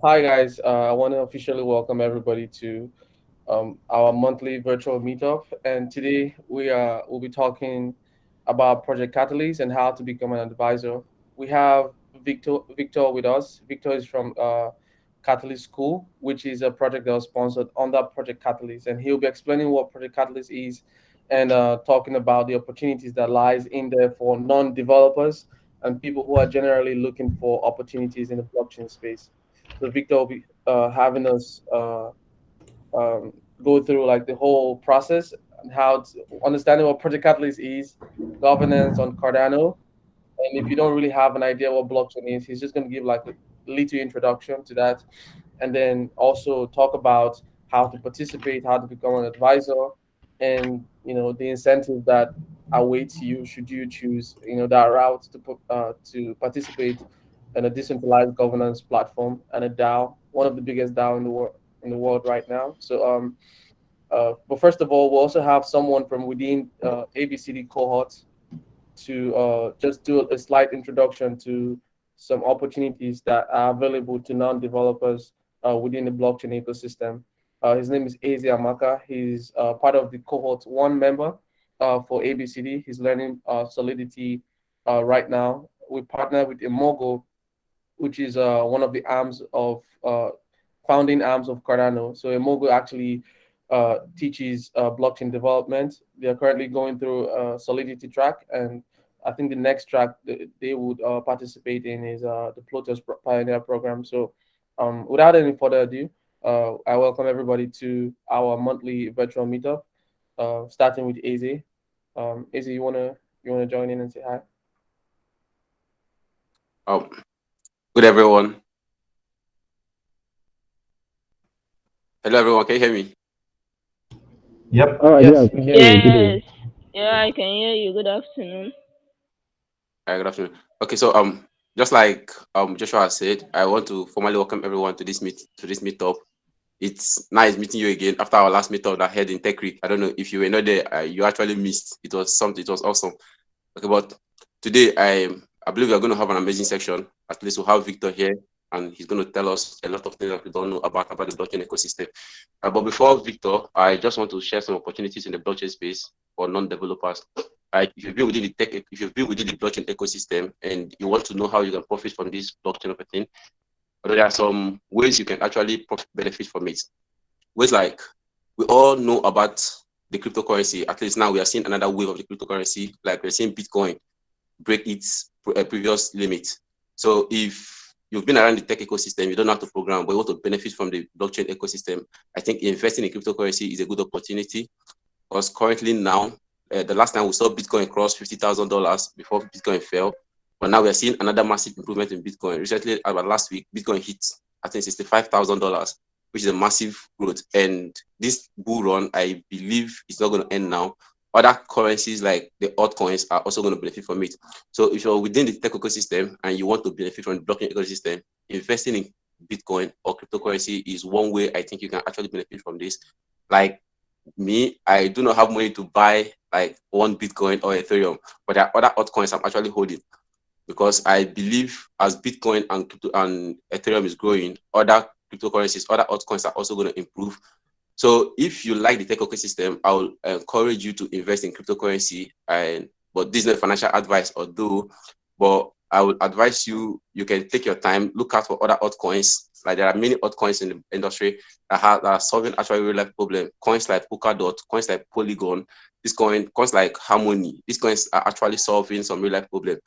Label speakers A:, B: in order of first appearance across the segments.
A: Hi guys, I want to officially welcome everybody to our monthly virtual meetup. And today we'll be talking about Project Catalyst and how to become an advisor. We have Victor with us. Victor is from Catalyst School, which is a project that was sponsored under Project Catalyst, and he'll be explaining what Project Catalyst is and talking about the opportunities that lies in there for non-developers and people who are generally looking for opportunities in the blockchain space. So Victor will be having us um, go through like the whole process and how to understanding what Project Catalyst is, governance on Cardano, and if you don't really have an idea what blockchain is, he's just going to give like a little introduction to that, and then also talk about how to participate, how to become an advisor, and the incentive that awaits you should you choose that route to participate in a decentralized governance platform and a DAO, one of the biggest DAO in the world right now. But first of all, we'll also have someone from within ABCD cohorts to just do a slight introduction to some opportunities that are available to non-developers within the blockchain ecosystem. His name is Eze Amaka. He's part of the cohort one member for ABCD. He's learning Solidity right now. We partner with Imogo, which is one of the arms of founding arms of Cardano. So Imogo actually teaches blockchain development. They are currently going through a Solidity track, and I think the next track they would participate in is the Plotus Pioneer Program. So, without any further ado, I welcome everybody to our monthly virtual meetup, starting with AZ. AZ, you wanna join in and say hi?
B: Um, Good everyone. Hello everyone, can you hear me?
C: Yep.
A: Yes,
C: Yeah,
A: we
C: I
A: can
C: can
A: hear
C: hear
A: you.
C: you. Good
D: Yes.
C: evening.
D: Yeah, I can hear you. Good afternoon.
B: Good afternoon. Okay, so just like Joshua said, I want to formally welcome everyone to this meetup. It's nice meeting you again after our last meetup that held in Tech Week. I don't know if you were not there, you actually missed. It was something. It was awesome. Okay, but today I believe we are going to have an amazing section. At least we'll have Victor here, and he's going to tell us a lot of things that we don't know about the blockchain ecosystem. But before Victor, I just want to share some opportunities in the blockchain space for non-developers. If you've been within the if you've been within the blockchain ecosystem and you want to know how you can profit from this blockchain of a thing, there are some ways you can actually benefit from it. Ways like we all know about the cryptocurrency. At least now we are seeing another wave of the cryptocurrency, like we're seeing Bitcoin break its previous limit. So if you've been around the tech ecosystem, you don't have to program, but you want to benefit from the blockchain ecosystem, I think investing in cryptocurrency is a good opportunity because currently now, the last time we saw Bitcoin cross $50,000 before Bitcoin fell, but now we're seeing another massive improvement in Bitcoin. Recently, about last week, Bitcoin hit, I think, $65,000, which is a massive growth. And this bull run, I believe, is not going to end now. Other currencies like the altcoins are also going to benefit from it. So if you're within the tech ecosystem and you want to benefit from the blockchain ecosystem, investing in Bitcoin or cryptocurrency is one way I think you can actually benefit from this. Like me, I do not have money to buy like one Bitcoin or Ethereum, but there are other altcoins I'm actually holding because I believe as Bitcoin and crypto and Ethereum is growing, other cryptocurrencies, other altcoins are also going to improve. So if you like the tech ecosystem, I will encourage you to invest in cryptocurrency. And but this is not financial advice, although, but I would advise you can take your time, look out for other altcoins. Like there are many altcoins in the industry that are solving actually real life problem. Coins like Polkadot, coins like Polygon, coins like Harmony. These coins are actually solving some real life problem.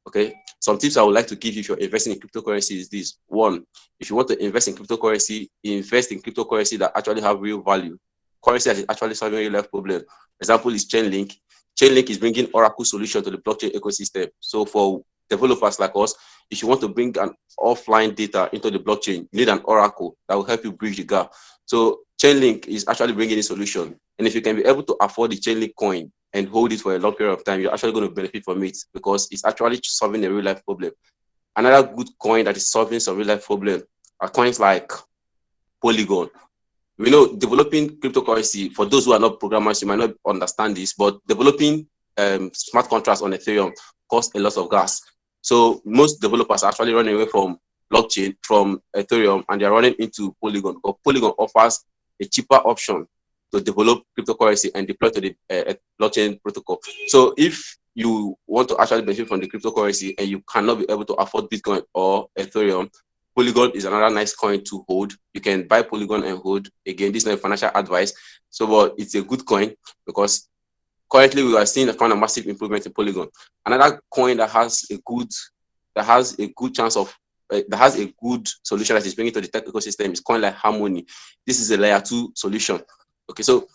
B: Okay. Some tips I would like to give you if you're investing in cryptocurrency is this. One, if you want to invest invest in cryptocurrency that actually have real value. Currency that is actually solving real life problem. Example is Chainlink. Chainlink is bringing Oracle solution to the blockchain ecosystem. So for developers like us, if you want to bring an offline data into the blockchain, you need an Oracle that will help you bridge the gap. So Chainlink is actually bringing a solution. And if you can be able to afford the Chainlink coin and hold it for a long period of time, you're actually going to benefit from it because it's actually solving a real life problem. Another good coin that is solving some real life problem are coins like Polygon. We know developing cryptocurrency, for those who are not programmers, you might not understand this, but developing smart contracts on Ethereum costs a lot of gas. So most developers are actually running away from blockchain from Ethereum and they're running into Polygon, or Polygon offers a cheaper option to develop cryptocurrency and deploy to the blockchain protocol. So if you want to actually benefit from the cryptocurrency and you cannot be able to afford Bitcoin or Ethereum, Polygon is another nice coin to hold. You can buy Polygon and hold. Again, this is not financial advice, so but it's a good coin because currently we are seeing a kind of massive improvement in Polygon. Another coin that has a good chance of that has a good solution that is bringing to the tech ecosystem is coin like Harmony. This is a layer 2 solution. Okay, so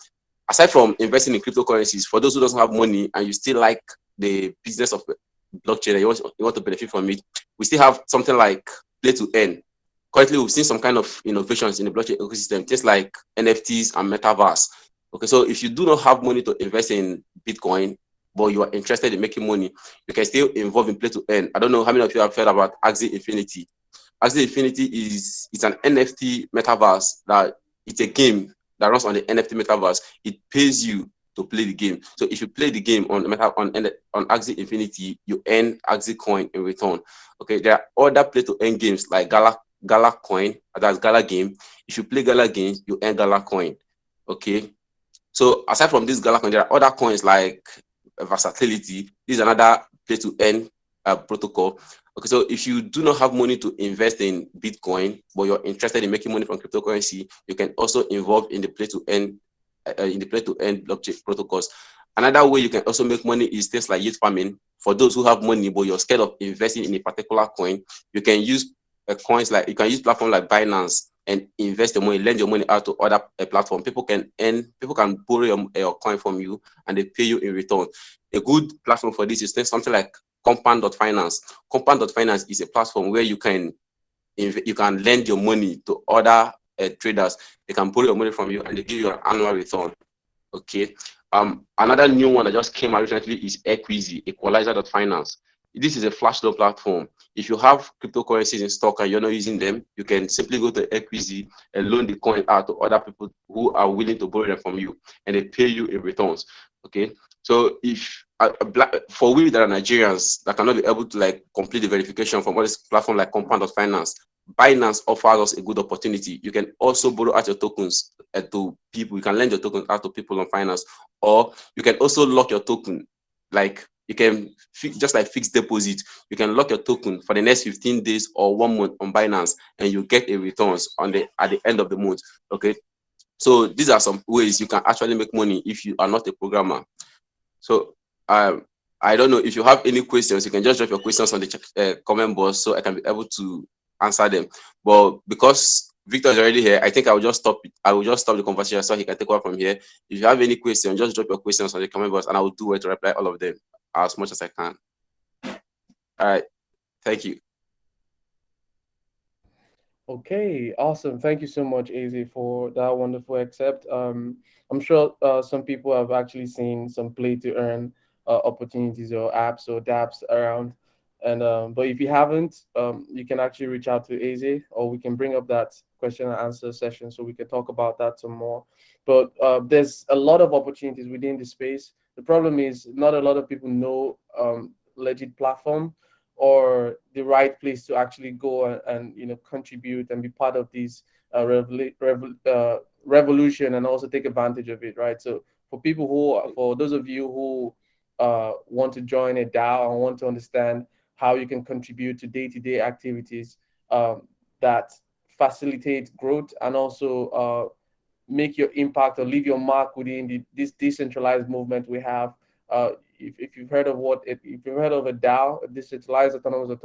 B: aside from investing in cryptocurrencies, for those who doesn't have money and you still like the business of blockchain and you want to benefit from it, we still have something like play to earn. Currently, we've seen some kind of innovations in the blockchain ecosystem, just like NFTs and metaverse. Okay, so if you do not have money to invest in Bitcoin, but you are interested in making money, you can still involve in play to earn. I don't know how many of you have heard about Axie Infinity. Axie Infinity it's an NFT metaverse that it's a game that runs on the NFT metaverse. It pays you to play the game. So if you play the game on Axie Infinity, you earn Axie coin in return. Okay, there are other play to earn games like Gala coin, that's Gala game. If you play Gala games, you earn Gala coin. Okay, so aside from this Gala coin, there are other coins like Versatility. This is another play to earn protocol. Okay, so if you do not have money to invest in Bitcoin, but you're interested in making money from cryptocurrency, you can also involve in the play to earn blockchain protocols. Another way you can also make money is things like yield farming. For those who have money but you're scared of investing in a particular coin, you can use platforms like Binance and invest your money, lend your money out to other platform. People can borrow your coin from you and they pay you in return. A good platform for this is something like Compound.finance. Compound.finance is a platform where you can lend your money to other traders. They can borrow your money from you and they give you an annual return. Okay. Another new one that just came out recently is Equizy, Equalizer.finance. This is a flash loan platform. If you have cryptocurrencies in stock and you're not using them, you can simply go to Equizy and loan the coin out to other people who are willing to borrow them from you, and they pay you in returns. Okay. So if for we that are Nigerians that cannot be able to complete the verification from all this platform like Compound.finance, Binance offers us a good opportunity. You can also borrow out your tokens to people. You can lend your tokens out to people on finance, or you can also lock your token. Like you can just like fixed deposit. You can lock your token for the next 15 days or 1 month on Binance, and you get a returns at the end of the month. Okay, so these are some ways you can actually make money if you are not a programmer. So I don't know if you have any questions. You can just drop your questions on the comment box so I can be able to answer them. But because Victor is already here, I think I will just stop the conversation so he can take over from here. If you have any questions, just drop your questions on the comment box and I will do it to reply all of them as much as I can. All right, thank you.
A: Okay, awesome. Thank you so much, AZ, for that wonderful excerpt. I'm sure some people have actually seen some play to earn opportunities or apps or dApps around. And but if you haven't, you can actually reach out to AZ, or we can bring up that question and answer session so we can talk about that some more. But there's a lot of opportunities within the space. The problem is not a lot of people know legit platform or the right place to actually go and contribute and be part of this revolution and also take advantage of it, right? So for those of you who want to join a DAO and want to understand how you can contribute to day-to-day activities that facilitate growth and also make your impact or leave your mark within this decentralized movement we have. If you've heard of if you've heard of a DAO, a decentralized autonomous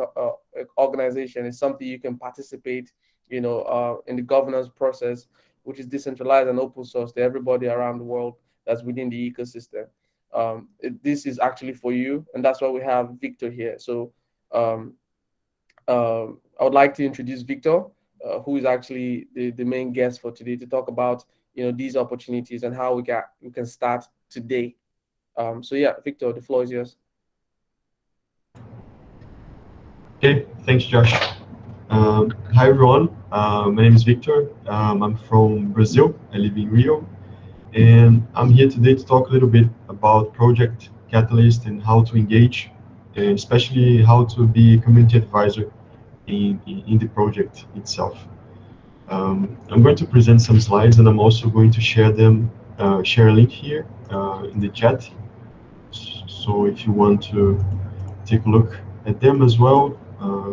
A: organization, is something you can participate, in the governance process, which is decentralized and open source to everybody around the world that's within the ecosystem. This is actually for you, and that's why we have Victor here. So I would like to introduce Victor, who is actually the main guest for today to talk about these opportunities and how we can start today. So yeah, Victor, the floor is yours.
C: Okay, thanks, Josh. Hi, everyone. My name is Victor. I'm from Brazil. I live in Rio. And I'm here today to talk a little bit about Project Catalyst and how to engage, and especially how to be a community advisor in the project itself. I'm going to present some slides, and I'm also going to share them, share a link here in the chat. So if you want to take a look at them as well,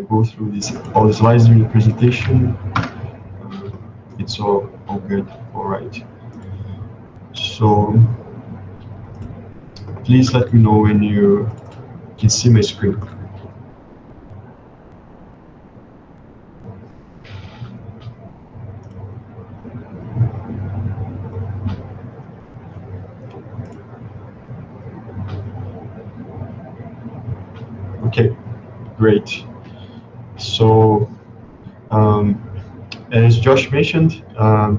C: go through all the slides during the presentation. It's all good, all right. So please let me know when you can see my screen. Okay, great. So as Josh mentioned,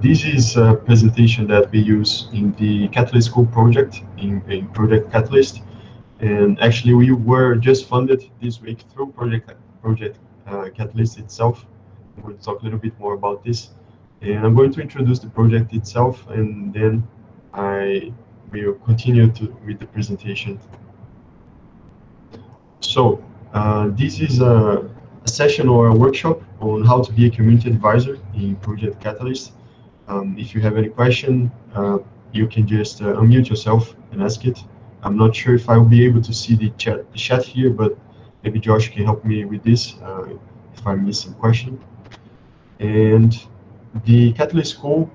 C: this is a presentation that we use in the Catalyst School project, in Project Catalyst. And actually, we were just funded this week through Project Catalyst itself. I'm going to talk a little bit more about this. And I'm going to introduce the project itself, and then I will continue with the presentation. So this is a session or a workshop on how to be a community advisor in Project Catalyst. If you have any question, you can just unmute yourself and ask it. I'm not sure if I will be able to see the chat here, but maybe Josh can help me with this if I miss some question. And the Catalyst School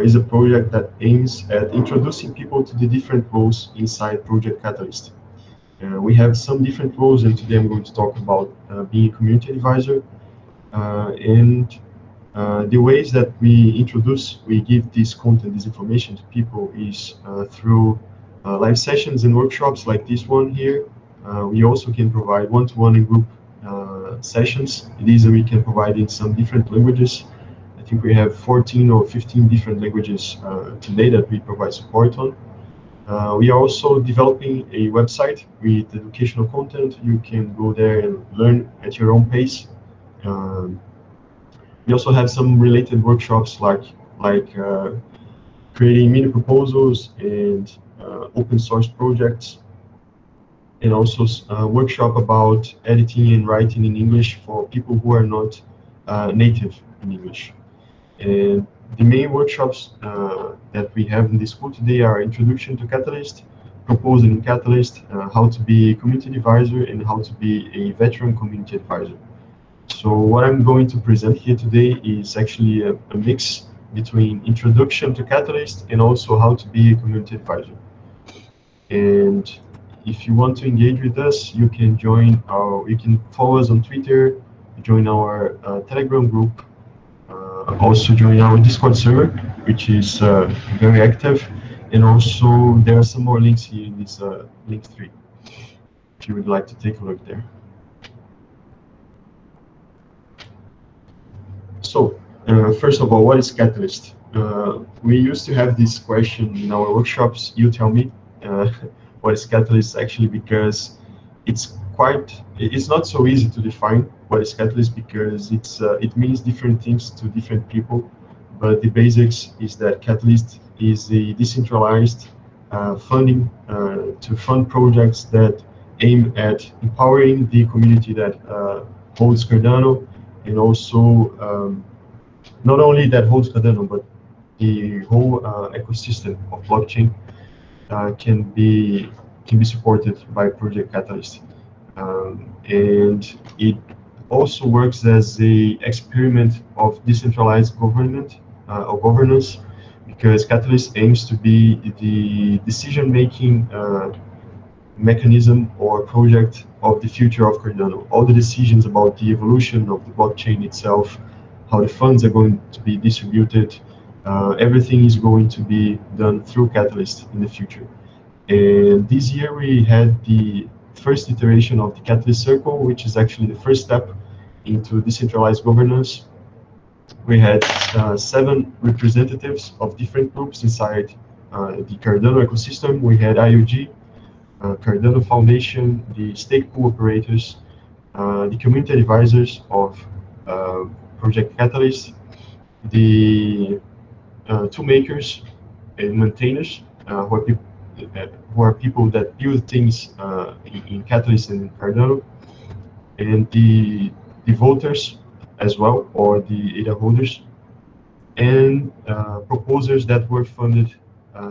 C: is a project that aims at introducing people to the different roles inside Project Catalyst. We have some different roles, and today I'm going to talk about being a community advisor. And the ways that we give this content, this information to people is through live sessions and workshops like this one here. We also can provide one-to-one and group sessions. These we can provide in some different languages. I think we have 14 or 15 different languages today that we provide support on. We are also developing a website with educational content. You can go there and learn at your own pace. We also have some related workshops like creating mini proposals and open source projects, and also a workshop about editing and writing in English for people who are not native in English. And the main workshops that we have in the school today are Introduction to Catalyst, Proposal in Catalyst, how to be a community advisor, and how to be a veteran community advisor. So what I'm going to present here today is actually a mix between Introduction to Catalyst and also how to be a community advisor. And if you want to engage with us, you can you can follow us on Twitter, join our Telegram group, also join our Discord server, which is very active. And also there are some more links here in this link 3, if you would like to take a look there. So first of all, what is Catalyst? We used to have this question in our workshops. You tell me what is Catalyst, actually, because it's not so easy to define what is Catalyst, because it means different things to different people. But the basics is that Catalyst is a decentralized funding to fund projects that aim at empowering the community that holds Cardano, and also not only that holds Cardano, but the whole ecosystem of blockchain can be supported by Project Catalyst. And it also works as a experiment of decentralized government or governance, because Catalyst aims to be the decision-making mechanism or project of the future of Cardano. All the decisions about the evolution of the blockchain itself, how the funds are going to be distributed, everything is going to be done through Catalyst in the future. And this year we had the first iteration of the Catalyst Circle, which is actually the first step into decentralized governance. We had 7 representatives of different groups inside the Cardano ecosystem. We had IOG, Cardano Foundation, the stake pool operators, the community advisors of Project Catalyst, the tool makers and maintainers, who are people that build things in Catalyst and in Cardano, and the voters as well, or the ADA holders, and proposers that were funded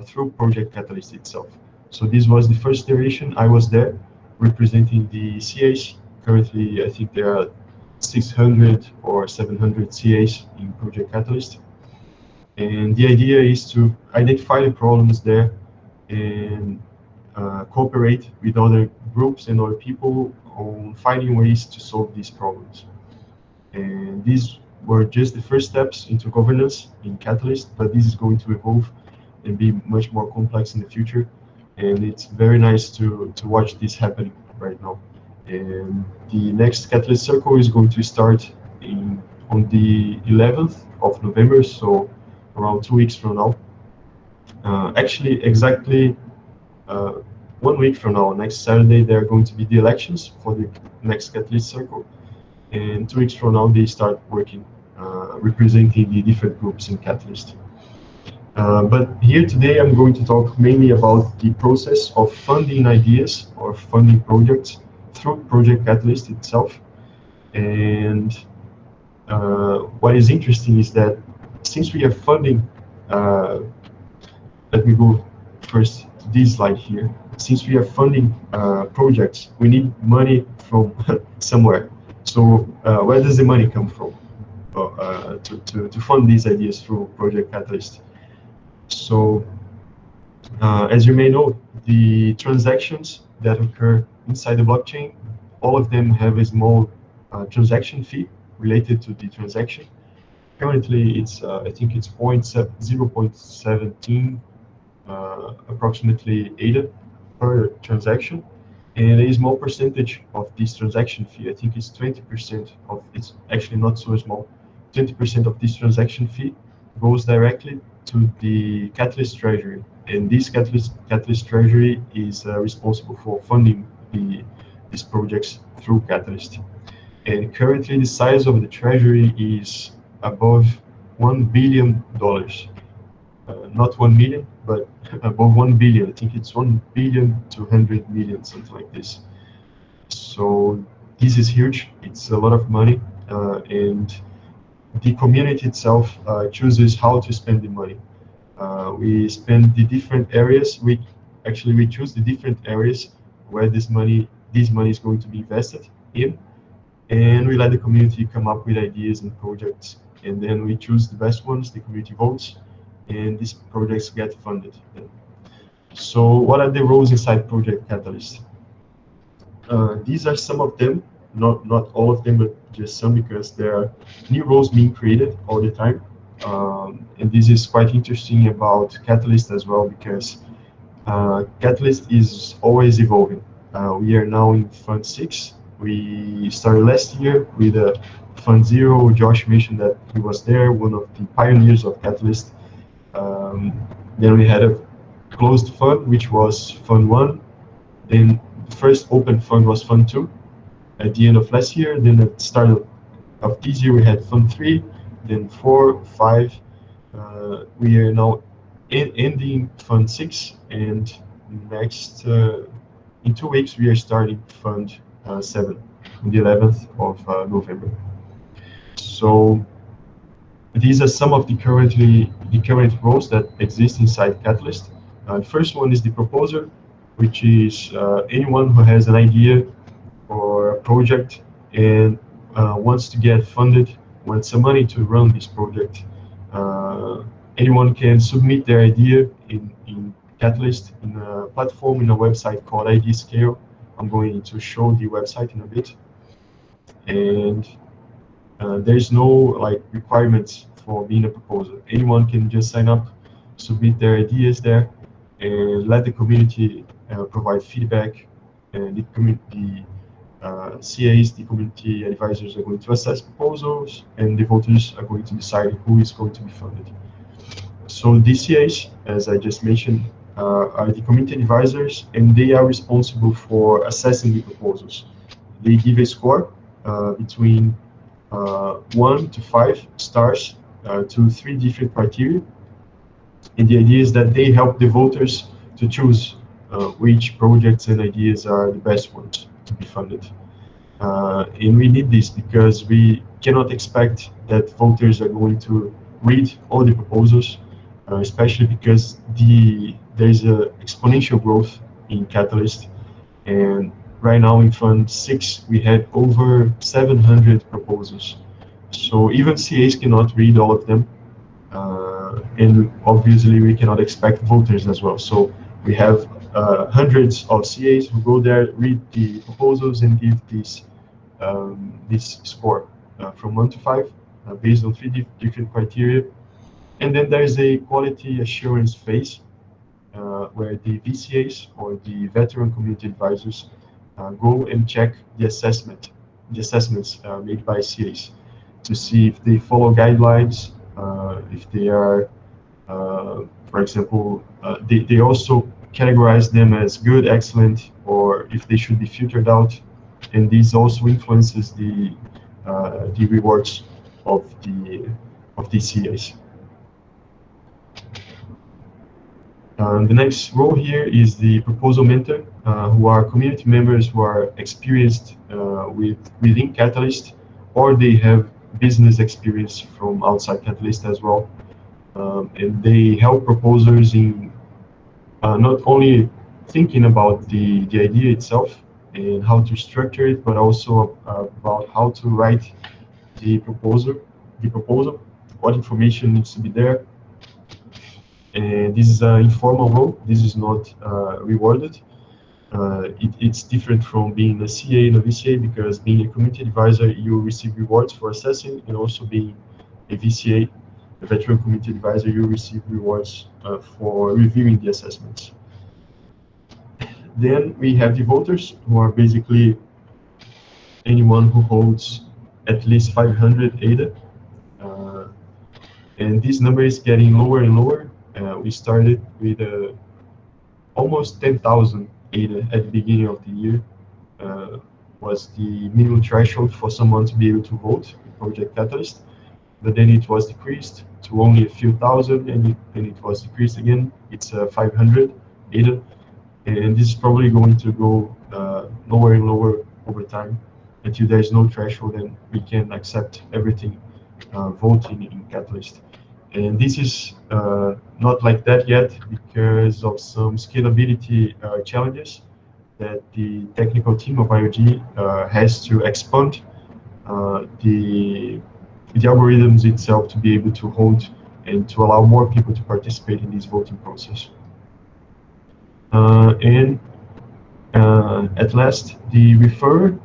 C: through Project Catalyst itself. So this was the first iteration. I was there representing the CAs. Currently, I think there are 600 or 700 CAs in Project Catalyst. And the idea is to identify the problems there and cooperate with other groups and other people on finding ways to solve these problems. And these were just the first steps into governance in Catalyst, but this is going to evolve and be much more complex in the future. And it's very nice to watch this happen right now. And the next Catalyst Circle is going to start on the 11th of November, so around 2 weeks from now. Actually, exactly 1 week from now, next Saturday, there are going to be the elections for the next Catalyst Circle. And 2 weeks from now, they start working, representing the different groups in Catalyst. But here today, I'm going to talk mainly about the process of funding ideas or funding projects through Project Catalyst itself. And what is interesting is that since we are funding, let me go first to this slide here. Since we are funding projects, we need money from somewhere. So where does the money come from to fund these ideas through Project Catalyst? So as you may know, the transactions that occur inside the blockchain, all of them have a small transaction fee related to the transaction. Currently, it's I think it's 0.17 approximately ADA per transaction, and a small percentage of this transaction fee, I think it's 20% of, it's actually not so small, 20% of this transaction fee goes directly to the Catalyst treasury, and this Catalyst treasury is responsible for funding these projects through Catalyst. And currently the size of the treasury is above $1 billion. Not 1 million, but above 1 billion. I think it's 1,200,000,000, something like this. So this is huge. It's a lot of money, and the community itself chooses how to spend the money. We spend the different areas. We choose the different areas where this money is going to be invested in, and we let the community come up with ideas and projects, and then we choose the best ones. The community votes, and these projects get funded. So what are the roles inside Project Catalyst? These are some of them, not all of them, but just some, because there are new roles being created all the time. And this is quite interesting about Catalyst as well, because Catalyst is always evolving. We are now in Fund 6. We started last year with Fund 0. Josh mentioned that he was there, one of the pioneers of Catalyst. Then we had a closed fund, which was Fund 1. Then the first open fund was Fund 2 at the end of last year. Then at the start of this year, we had Fund 3, then 4, 5. We are now ending Fund 6, and next, in 2 weeks, we are starting Fund 7 on the 11th of November. So these are some of the current roles that exist inside Catalyst. The first one is the proposer, which is anyone who has an idea or a project and wants to get funded, wants some money to run this project. Anyone can submit their idea in Catalyst, in a platform, in a website called ID Scale. I'm going to show the website in a bit. And there's no requirements for being a proposer. Anyone can just sign up, submit their ideas there, and let the community provide feedback. And the CAs, the community advisors, are going to assess proposals, and the voters are going to decide who is going to be funded. So the CAs, as I just mentioned, are the community advisors, and they are responsible for assessing the proposals. They give a score between 1 to 5 stars to 3 different criteria. And the idea is that they help the voters to choose which projects and ideas are the best ones to be funded. And we need this because we cannot expect that voters are going to read all the proposals, especially because there's a exponential growth in Catalyst, and right now in Fund 6 we had over 700 proposals. So even CAs cannot read all of them, and obviously we cannot expect voters as well. So we have hundreds of CAs who go there, read the proposals, and give this score from 1 to 5 based on three different criteria. And then there is a quality assurance phase where the VCAs, or the veteran community advisors, go and check the assessments made by CAs to see if they follow guidelines, if they are, for example, they also categorize them as good, excellent, or if they should be filtered out, and this also influences the rewards of the CAs. The next role here is the proposal mentor, who are community members who are experienced within Catalyst, or they have business experience from outside Catalyst as well. And they help proposers in not only thinking about the idea itself and how to structure it, but also about how to write the proposal, what information needs to be there. And this is an informal role. This is not rewarded. It's different from being a CA and a VCA, because being a community advisor, you receive rewards for assessing, and also being a VCA, a veteran community advisor, you receive rewards for reviewing the assessments. Then we have the voters, who are basically anyone who holds at least 500 ADA. And this number is getting lower and lower. We started with almost 10,000 ADA at the beginning of the year. Was the minimum threshold for someone to be able to vote in Project Catalyst. But then it was decreased to only a few thousand, and then it was decreased again. It's 500 ADA, and this is probably going to go lower and lower over time until there is no threshold and we can accept everything voting in Catalyst. And this is not like that yet because of some scalability challenges that the technical team of IoT has to expand the algorithms itself to be able to hold and to allow more people to participate in this voting process. And at last, the referrer,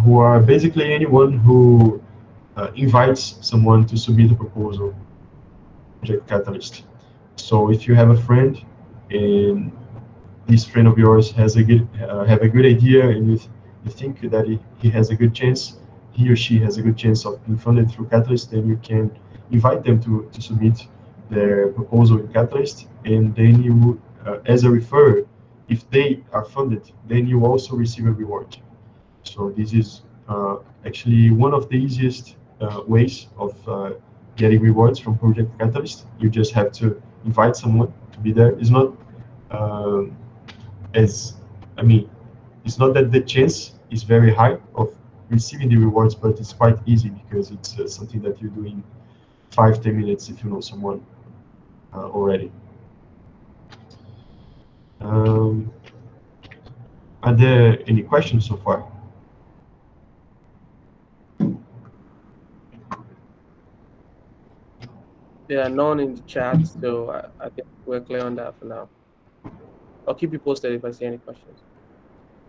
C: who are basically anyone who invites someone to submit a proposal, Project Catalyst. So if you have a friend and this friend of yours has a good have a good idea, and you think that he has a good chance, he or she has a good chance of being funded through Catalyst, then you can invite them to submit their proposal in Catalyst, and then you, as a referrer, if they are funded, then you also receive a reward. So this is actually one of the easiest ways of getting rewards from Project Catalyst. You just have to invite someone to be there. It's not it's not that the chance is very high of receiving the rewards, but it's quite easy because it's something that you do in 5-10 minutes if you know someone already. Are there any questions so far?
A: There are none in the chat, so I think we're clear on that for now. I'll keep you posted if I see any questions.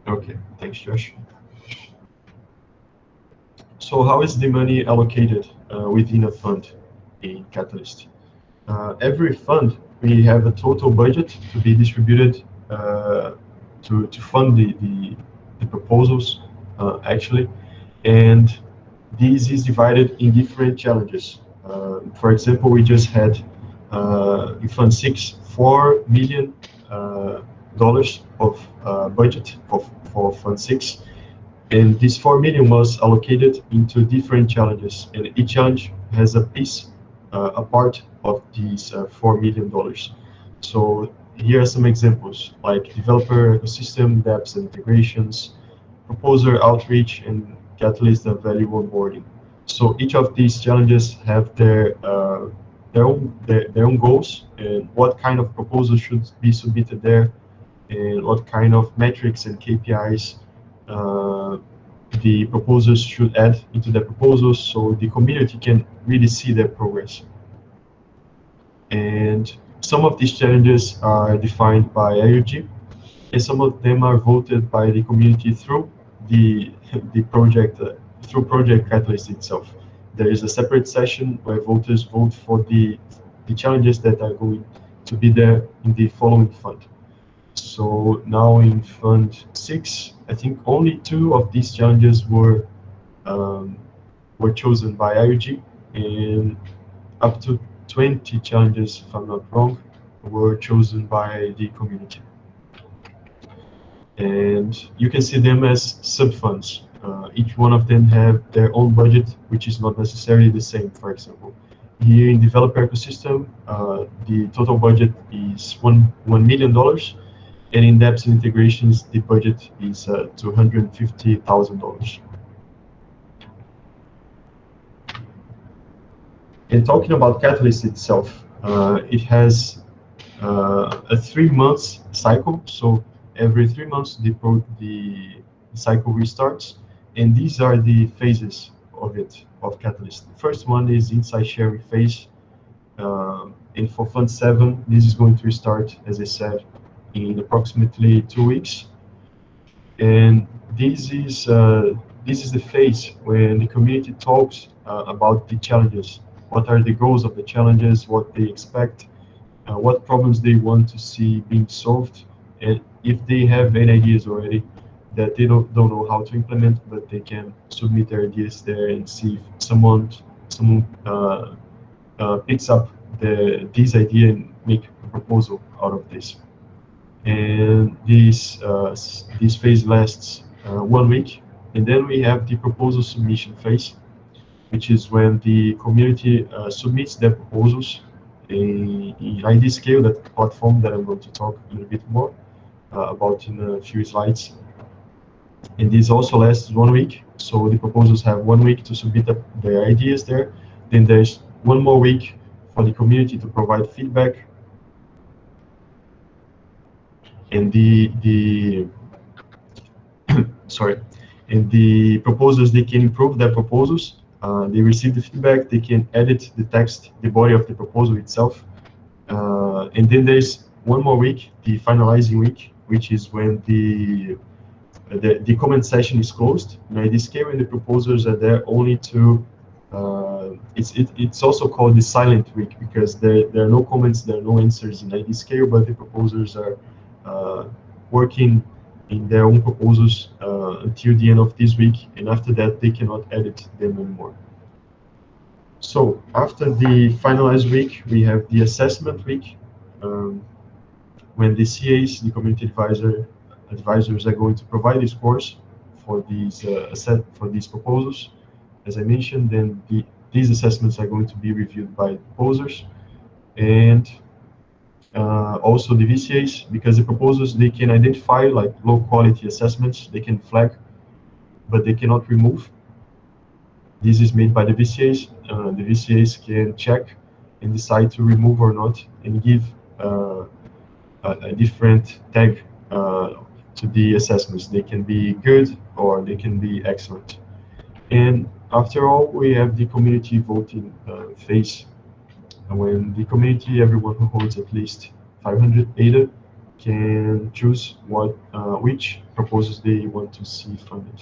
C: Okay, thanks, Josh. So how is the money allocated within a fund in Catalyst? Every fund, we have a total budget to be distributed to fund the proposals, actually, and this is divided in different challenges. For example, we just had in Fund 6, $4 million of budget for Fund 6, and this 4 million was allocated into different challenges, and each challenge has a piece, a part of these $4 million. So here are some examples, like developer ecosystem, dApps and integrations, proposer outreach, and Catalyst value onboarding. So each of these challenges have their own goals and what kind of proposals should be submitted there, and what kind of metrics and KPIs the proposers should add into their proposals, so the community can really see their progress. And some of these challenges are defined by IOG, and some of them are voted by the community through the the project through Project Catalyst itself. There is a separate session where voters vote for the challenges that are going to be there in the following fund. So now in Fund 6, I think only 2 of these challenges um, were chosen by IUG, and up to 20 challenges, if I'm not wrong, were chosen by the community. And you can see them as sub-funds. Each one of them have their own budget, which is not necessarily the same. For example, here in developer ecosystem, the total budget is $1 million, and in dApps and integrations, the budget is $250,000. And talking about Catalyst itself, it has a 3 months cycle. So every 3 months, the cycle restarts, and these are the phases of Catalyst. The first one is insight sharing phase, and for Fund 7, this is going to restart, as I said, in approximately 2 weeks. And this is the phase when the community talks about the challenges. What are the goals of the challenges? What they expect? What problems they want to see being solved? And if they have any ideas already that they don't know how to implement, but they can submit their ideas there and see if someone picks up this idea and make a proposal out of this. And this phase lasts 1 week, and then we have the proposal submission phase, which is when the community submits their proposals in ID Scale, that platform that I'm going to talk a little bit more about in a few slides. And this also lasts 1 week, so the proposals have 1 week to submit their ideas there. Then there's 1 more week for the community to provide feedback, and the sorry, and the proposers, they can improve their proposals. They receive the feedback, they can edit the text, the body of the proposal itself. And then there's 1 more week, the finalizing week, which is when the comment session is closed. Now, this case, when the proposers are there only to, it's also called the silent week, because there are no comments, there are no answers in ID scale, but the proposers are working in their own proposals until the end of this week, and after that they cannot edit them anymore. So after the finalized week, we have the assessment week, when the CAs, the community advisors, are going to provide the scores for these for these proposals. As I mentioned, then these assessments are going to be reviewed by proposers, and also the VCAs, because the proposals, they can identify like low quality assessments, they can flag, but they cannot remove. This is made by the VCAs. The VCAs can check and decide to remove or not, and give a different tag to the assessments. They can be good or they can be excellent. And after all, we have the community voting phase, when the community, everyone who holds at least 500 ADA, can choose which proposals they want to see funded.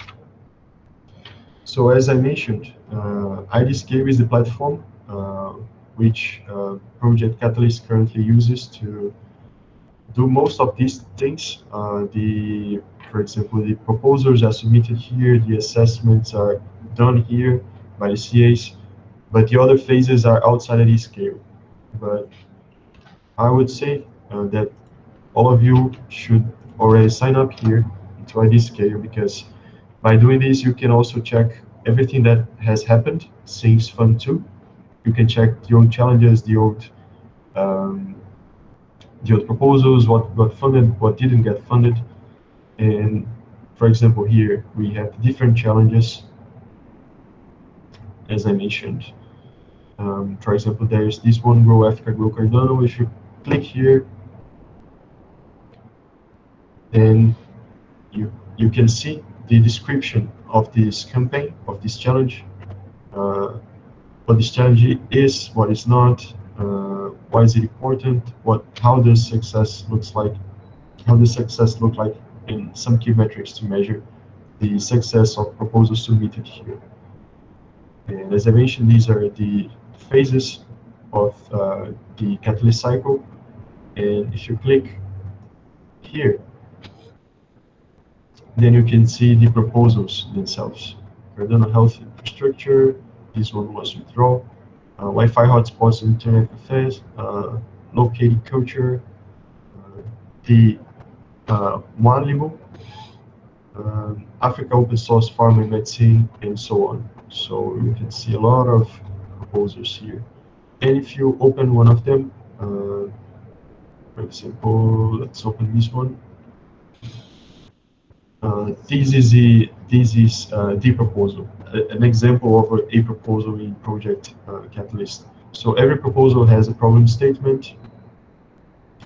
C: So as I mentioned, IDScale is the platform which Project Catalyst currently uses to do most of these things. For example, the proposals are submitted here, the assessments are done here by the CAs, but the other phases are outside of this scale. But I would say that all of you should already sign up here to ID Scale, because by doing this, you can also check everything that has happened since Fund 2. You can check the old challenges, the old proposals, what got funded, what didn't get funded. And for example, here we have different challenges. as I mentioned. For example, there's this one, Grow Africa, Grow Cardano. If you click here, then you can see the description of this campaign, of this challenge, what this challenge is, what is not, why is it important, how does success looks like, how does success look like, and some key metrics to measure the success of proposals submitted here. And as I mentioned, these are the phases of the catalyst cycle. And if you click here, then you can see the proposals themselves. Cardano Health Infrastructure, this one was withdrawal, Wi-Fi hotspots and internet cafes, locating culture, the Wanlimu, Africa Open Source Farm and Medicine, and so on. So you can see a lot of proposals here. And if you open one of them, for example, let's open this one. This is the proposal, an example of a proposal in Project Catalyst. So every proposal has a problem statement.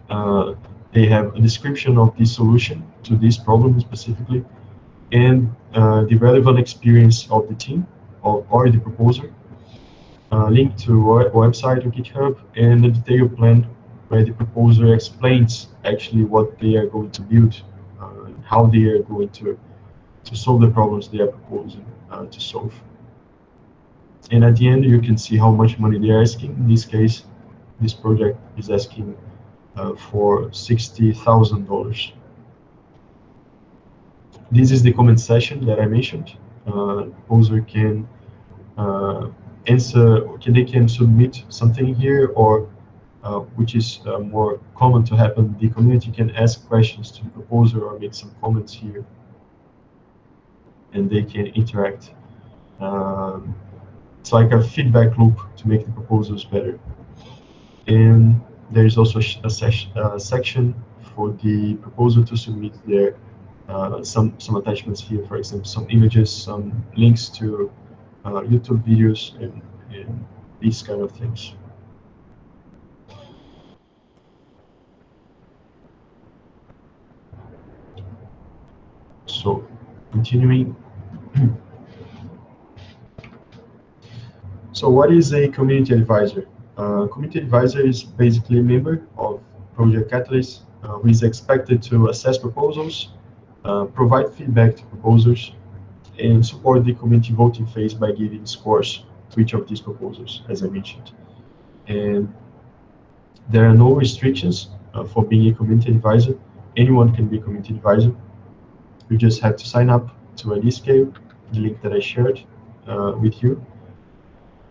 C: They have a description of the solution to this problem specifically, and the relevant experience of the team or the proposer, link to a website or GitHub, and a detailed plan where the proposer explains actually what they are going to build, how they are going to solve the problems they are proposing to solve. And at the end, you can see how much money they are asking. In this case, this project is asking for $60,000. This is the comment section that I mentioned. Proposer can answer, they can submit something here, or which is more common to happen, the community can ask questions to the proposer or make some comments here, and they can interact. It's like a feedback loop to make the proposals better. And there is also a section for the proposer to submit their some attachments here, for example, some images, some links to YouTube videos, and these kind of things. So, continuing. So what is a community advisor? Community advisor is basically a member of Project Catalyst who is expected to assess proposals, provide feedback to proposers, and support the community voting phase by giving scores to each of these proposals, as I mentioned. And there are no restrictions for being a community advisor. Anyone can be a community advisor. You just have to sign up to a Scale, the link that I shared with you.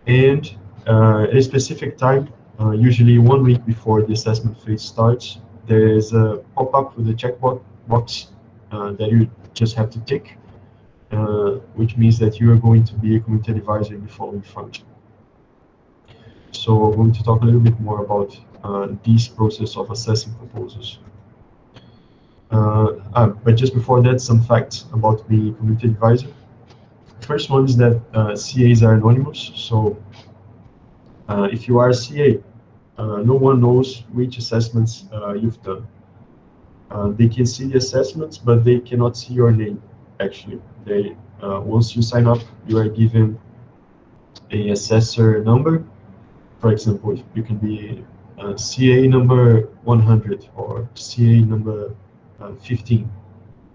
C: And at a specific time, usually 1 week before the assessment phase starts, there is a pop-up with a checkbox that you just have to tick, which means that you are going to be a community advisor in the following function. So we're going to talk a little bit more about this process of assessing proposals. But just before that, some facts about being a community advisor. First one is that CAs are anonymous, so if you are a CA, no one knows which assessments you've done. They can see the assessments, but they cannot see your name, actually. Once you sign up, you are given a assessor number. For example, you can be CA number 100 or CA number 15,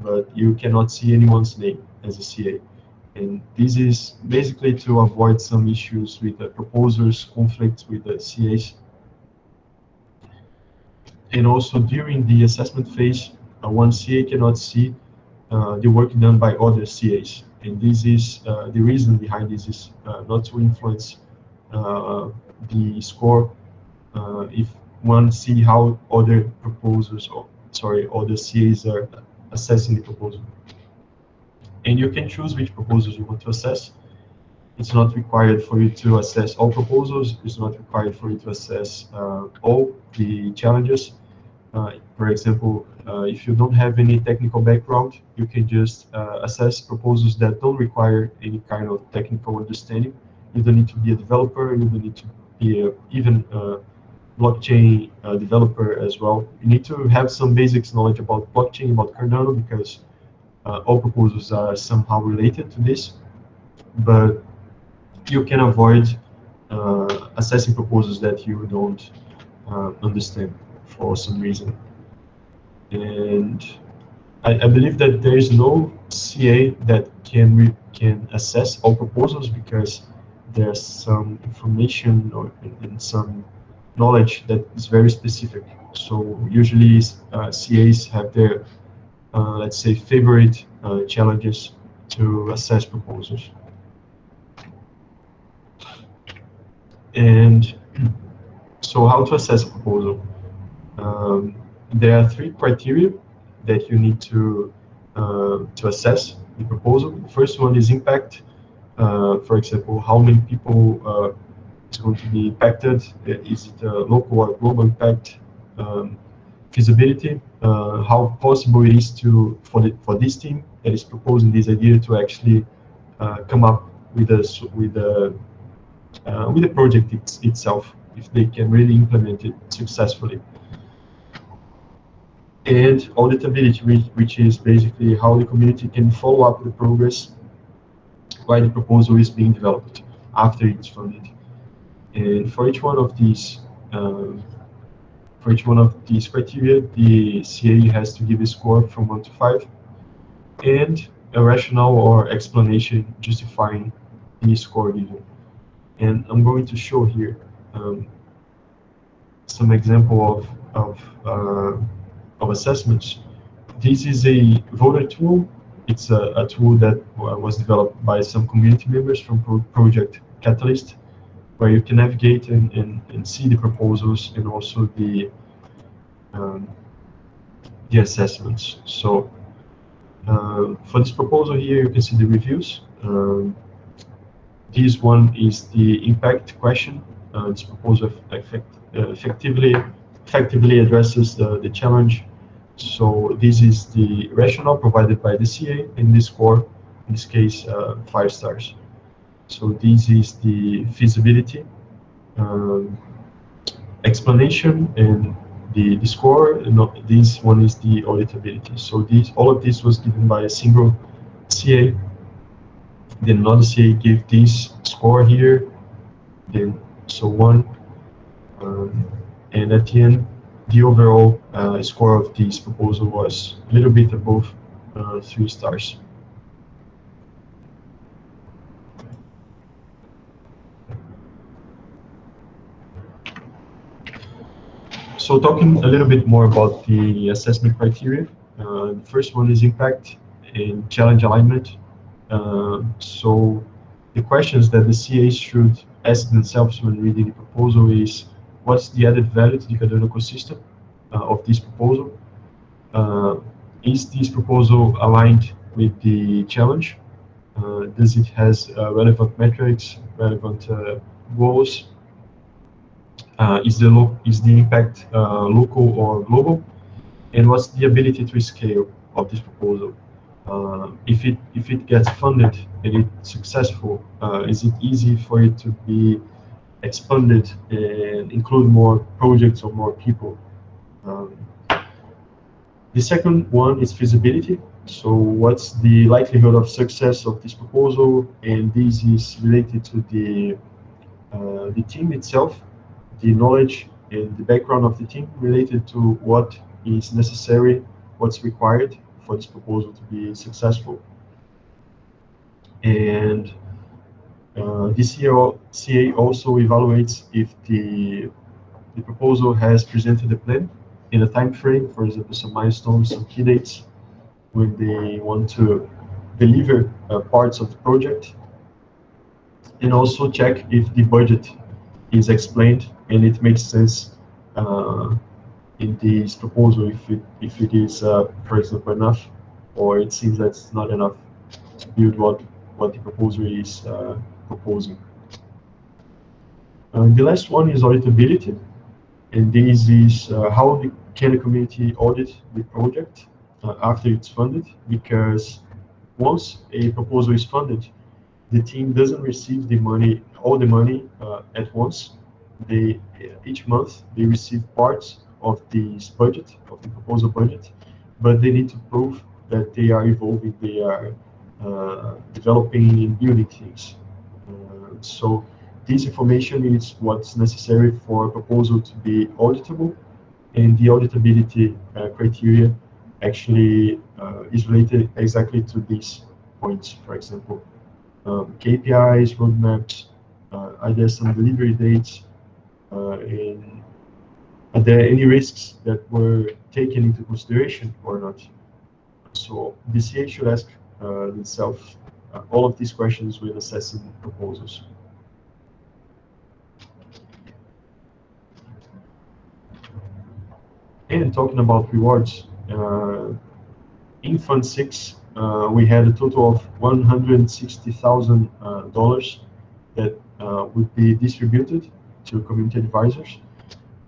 C: but you cannot see anyone's name as a CA. And this is basically to avoid some issues with the proposers, conflicts with the CAs. And also during the assessment phase, one CA cannot see the work done by other CAs. And this is the reason behind this is not to influence the score if one see how other proposers, other CAs are assessing the proposal. And you can choose which proposals you want to assess. It's not required for you to assess all proposals. It's not required for you to assess all the challenges. For example, if you don't have any technical background, you can just assess proposals that don't require any kind of technical understanding, You don't need to be a developer. You don't need to be even a blockchain developer as well. You need to have some basics knowledge about blockchain, about Cardano, because all proposals are somehow related to this. But you can avoid assessing proposals that you don't understand for some reason. And I believe that there is no CA that can assess all proposals, because there's some information and some knowledge that is very specific. So usually CAs have their, let's say, favorite challenges to assess proposals. And so how to assess a proposal? There are three criteria that you need to assess the proposal. The first one is impact. For example, how many people is going to be impacted? Is it a local or global impact? Feasibility, how possible it is for this team that is proposing this idea to actually come up with a project itself, if they can really implement it successfully. And auditability, which is basically how the community can follow up the progress while the proposal is being developed after it's funded. And for each one of these criteria, the CA has to give a score from 1 to 5, and a rationale or explanation justifying the score given. And I'm going to show here some example of assessments. This is a voter tool. It's a tool that was developed by some community members from Project Catalyst, where you can navigate and see the proposals and also the assessments. So for this proposal here, you can see the reviews. This one is the impact question. This proposal effectively addresses the challenge. So this is the rationale provided by the CA, and the score, in this case, 5 stars. So this is the feasibility explanation, and the score. This one is the auditability. So all of this was given by a single CA. Then another CA gave this score here, then so on. And at the end, the overall score of this proposal was a little bit above 3 stars. So talking a little bit more about the assessment criteria, the first one is impact and challenge alignment. So the questions that the CAs should ask themselves when reading the proposal is, what's the added value to the Cardano ecosystem of this proposal? Is this proposal aligned with the challenge? Does it has relevant metrics, relevant goals? Is the impact local or global? And what's the ability to scale of this proposal? If it gets funded and it's successful, is it easy for it to be expanded and include more projects or more people? The second one is feasibility. So what's the likelihood of success of this proposal? And this is related to the team itself, the knowledge and the background of the team related to what is necessary, what's required for this proposal to be successful. And the CA also evaluates if the proposal has presented a plan in a time frame, for example, some milestones, some key dates, when they want to deliver parts of the project, and also check if the budget is explained and it makes sense in this proposal, if it is, for example, enough, or it seems that's not enough to build what the proposal is proposing. The last one is auditability, and this is how can the community audit the project after it's funded, because once a proposal is funded, the team doesn't receive the money all the money at once. They each month they receive parts of this budget, of the proposal budget, but they need to prove that they are evolving, they are developing and building things. So this information is what's necessary for a proposal to be auditable, and the auditability criteria actually is related exactly to these points. For example, KPIs, roadmaps, are there some delivery dates, and are there any risks that were taken into consideration or not? So DCA should ask itself all of these questions when assessing proposals. And talking about rewards, in Fund 6, we had a total of $160,000 that would be distributed to community advisors.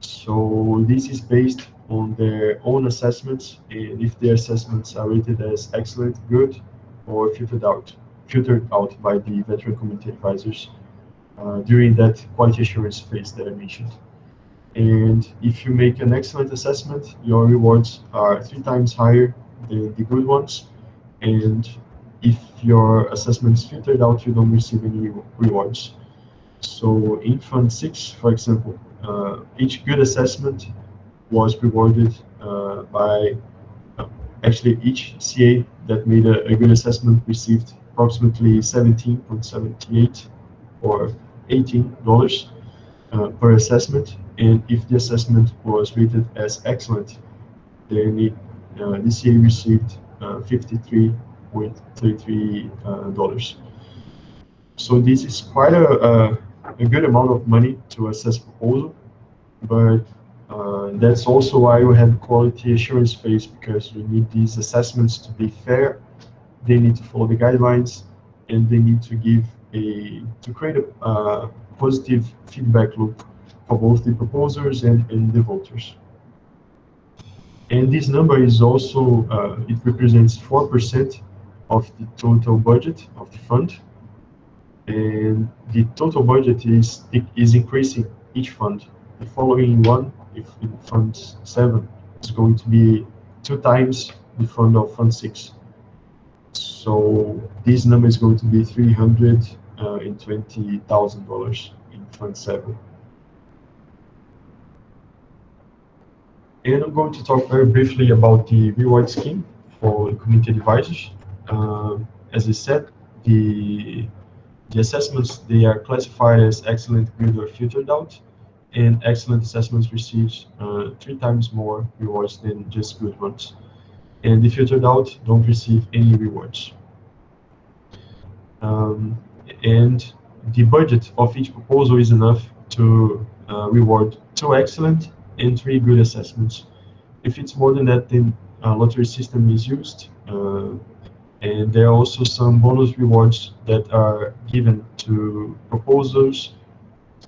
C: So this is based on their own assessments, and if their assessments are rated as excellent, good, or filtered out by the veteran community advisors during that quality assurance phase that I mentioned. And if you make an excellent assessment, your rewards are 3 times higher than the good ones. And if your assessment is filtered out, you don't receive any rewards. So in Fund 6, for example, each good assessment was rewarded by actually each CA that made a good assessment received approximately 17.78 or $18 per assessment, and if the assessment was rated as excellent, then the CA received $53.33. So this is quite a good amount of money to assess proposal, but that's also why we have quality assurance phase, because you need these assessments to be fair, they need to follow the guidelines, and they need to create a positive feedback loop for both the proposers and the voters. And this number is also, it represents 4% of the total budget of the fund. And the total budget is increasing each fund. The following one, if in Fund 7, is going to be 2 times the fund of Fund 6. So this number is going to be $320,000 in Fund 7. And I'm going to talk very briefly about the reward scheme for community advisors. As I said, the assessments, they are classified as excellent, good, or filtered out, and excellent assessments receives 3 times more rewards than just good ones. And the filtered out don't receive any rewards. And the budget of each proposal is enough to reward 2 excellent and 3 good assessments. If it's more than that, then a lottery system is used. And there are also some bonus rewards that are given to proposals,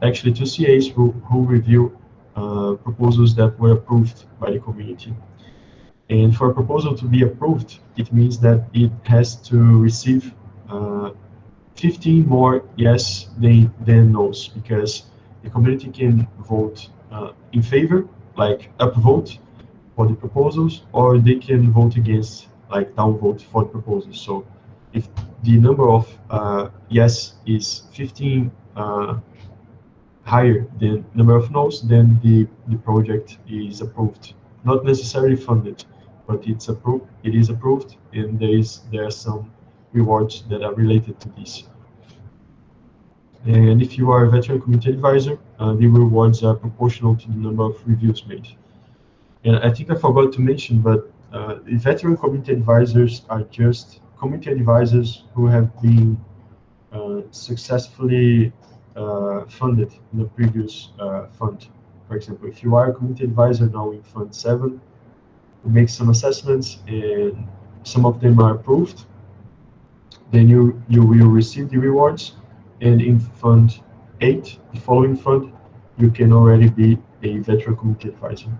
C: actually to CAs who review proposals that were approved by the community. And for a proposal to be approved, it means that it has to receive 15 more yes than no's, because the community can vote in favor, like upvote for the proposals, or they can vote against, like downvote for the proposals. So if the number of yes is 15 higher than number of no's, then the project is approved. Not necessarily funded, but it's approved. It is approved, and there are some rewards that are related to this. And if you are a veteran community advisor, the rewards are proportional to the number of reviews made. And I think I forgot to mention, but the veteran community advisors are just community advisors who have been successfully funded in the previous fund. For example, if you are a community advisor now in Fund 7, you make some assessments and some of them are approved, then you will receive the rewards. And in Fund 8, the following fund, you can already be a veteran community advisor.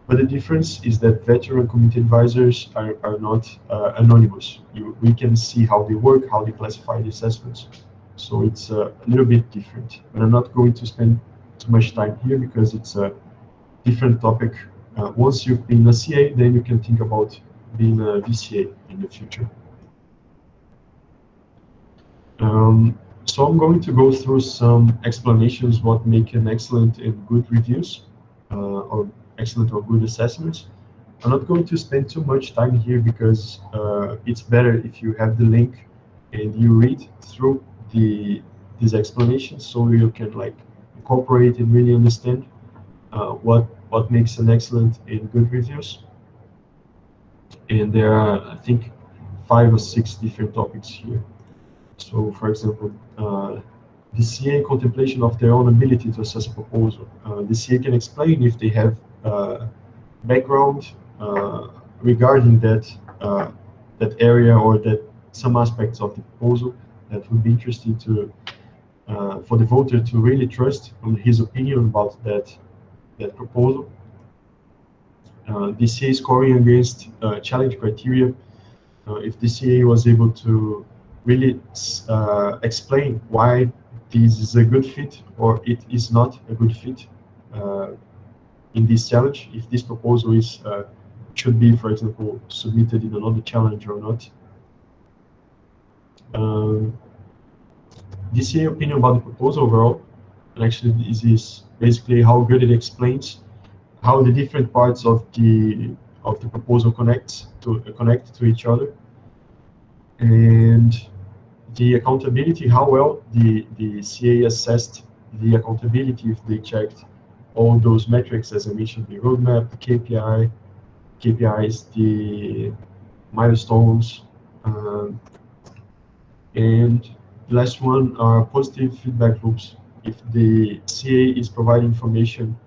C: But the difference is that veteran community advisors are not anonymous. We can see how they work, how they classify the assessments. So it's a little bit different. But I'm not going to spend too much time here because it's a different topic. Once you've been a CA, then you can think about being a VCA in the future. So I'm going to go through some explanations what make an excellent and good reviews, or excellent or good assessments. I'm not going to spend too much time here because it's better if you have the link and you read through these explanations so you can like incorporate and really understand what makes an excellent and good reviews. And there are, I think, 5 or 6 different topics here. So, for example, the CA contemplation of their own ability to assess a proposal. The CA can explain if they have background regarding that area or that some aspects of the proposal that would be interesting to for the voter to really trust on his opinion about that proposal. The CA scoring against challenge criteria. If the CA was able to really explain why this is a good fit or it is not a good fit in this challenge, if this proposal is should be, for example, submitted in another challenge or not. The CA opinion about the proposal overall, and actually this is basically how good it explains how the different parts of the proposal connect to each other, and the accountability, how well the CA assessed the accountability if they checked all those metrics, as I mentioned, the roadmap, the KPIs, the milestones, and the last one are positive feedback loops. If the CA is providing information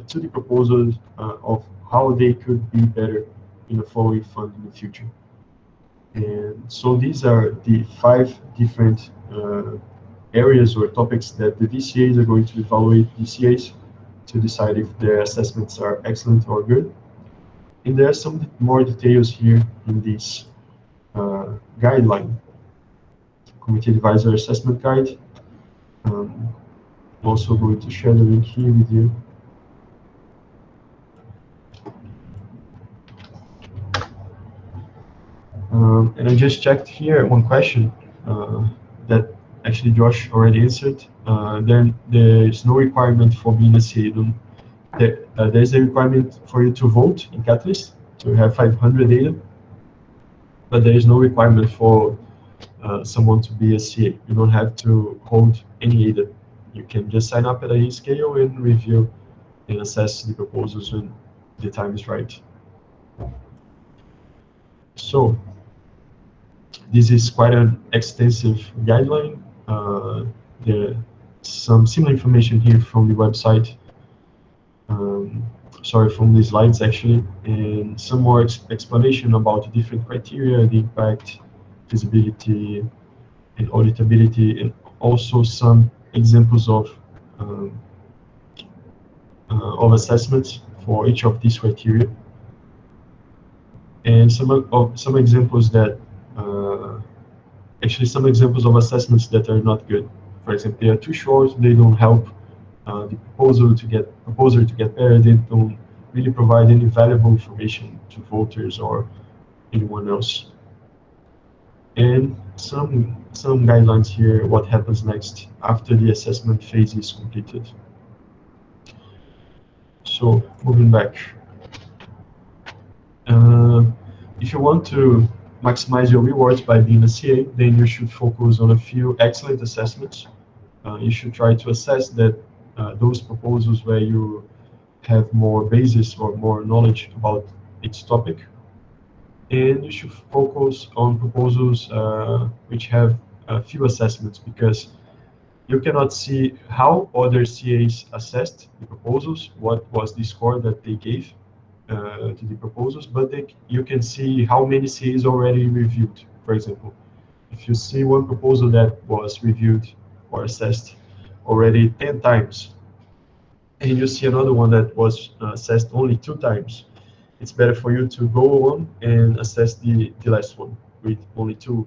C: to the proposals of how they could be better in the following fund in the future. And so these are the 5 different areas or topics that the VCAs are going to evaluate VCAs to decide if their assessments are excellent or good. And there are some more details here in this guideline, Committee Advisor Assessment Guide. I'm also going to share the link here with you. And I just checked here one question that actually Josh already answered. Then there is no requirement for being a CA. There's a requirement for you to vote in Catalyst to have 500 data, but there is no requirement for someone to be a CA. You don't have to hold any data. You can just sign up at a scale and review and assess the proposals when the time is right. So this is quite an extensive guideline. There's some similar information here from the website. Sorry, from the slides actually, and some more explanation about the different criteria, the impact, feasibility, and auditability, and also some examples of assessments for each of these criteria, and some examples that actually some examples of assessments that are not good. For example, they are too short, they don't help the proposer to get better, they don't really provide any valuable information to voters or anyone else. And some guidelines here, what happens next after the assessment phase is completed. So moving back. If you want to maximize your rewards by being a CA, then you should focus on a few excellent assessments. You should try to assess that those proposals where you have more basis or more knowledge about its topic. And you should focus on proposals which have a few assessments, because you cannot see how other CAs assessed the proposals, what was the score that they gave to the proposals, but you can see how many CAs already reviewed. For example, if you see one proposal that was reviewed or assessed already 10 times, and you see another one that was assessed only 2 times, it's better for you to go on and assess the last one with only 2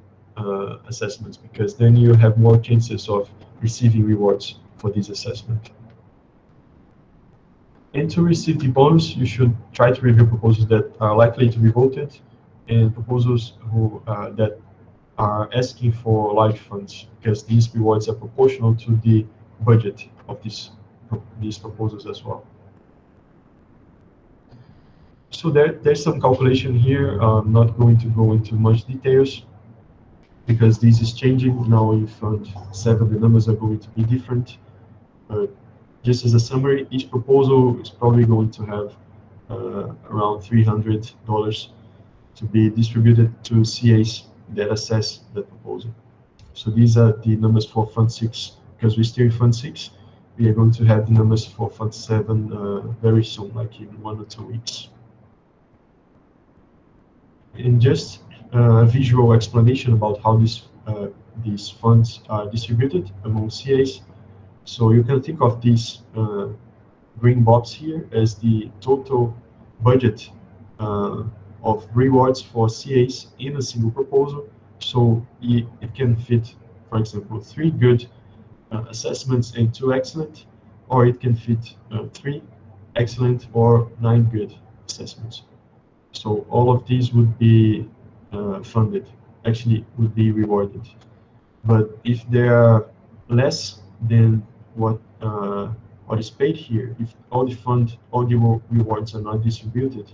C: assessments, because then you have more chances of receiving rewards for this assessment. And to receive the bonus, you should try to review proposals that are likely to be voted and proposals that are asking for large funds, because these rewards are proportional to the budget of these proposals as well. So there's some calculation here. I'm not going to go into much details because this is changing. Now in Fund 7, the numbers are going to be different. Just as a summary, each proposal is probably going to have around $300 to be distributed to CAs that assess the proposal. So these are the numbers for Fund 6. Because we're still in Fund 6, we are going to have the numbers for Fund 7 very soon, like in 1 or 2 weeks. And just a visual explanation about how these funds are distributed among CAs. So you can think of this green box here as the total budget of rewards for CAs in a single proposal. So it can fit, for example, 3 good assessments and 2 excellent, or it can fit 3 excellent or 9 good assessments. So all of these would be funded, actually would be rewarded. But if they are less than what is paid here, if all the rewards are not distributed,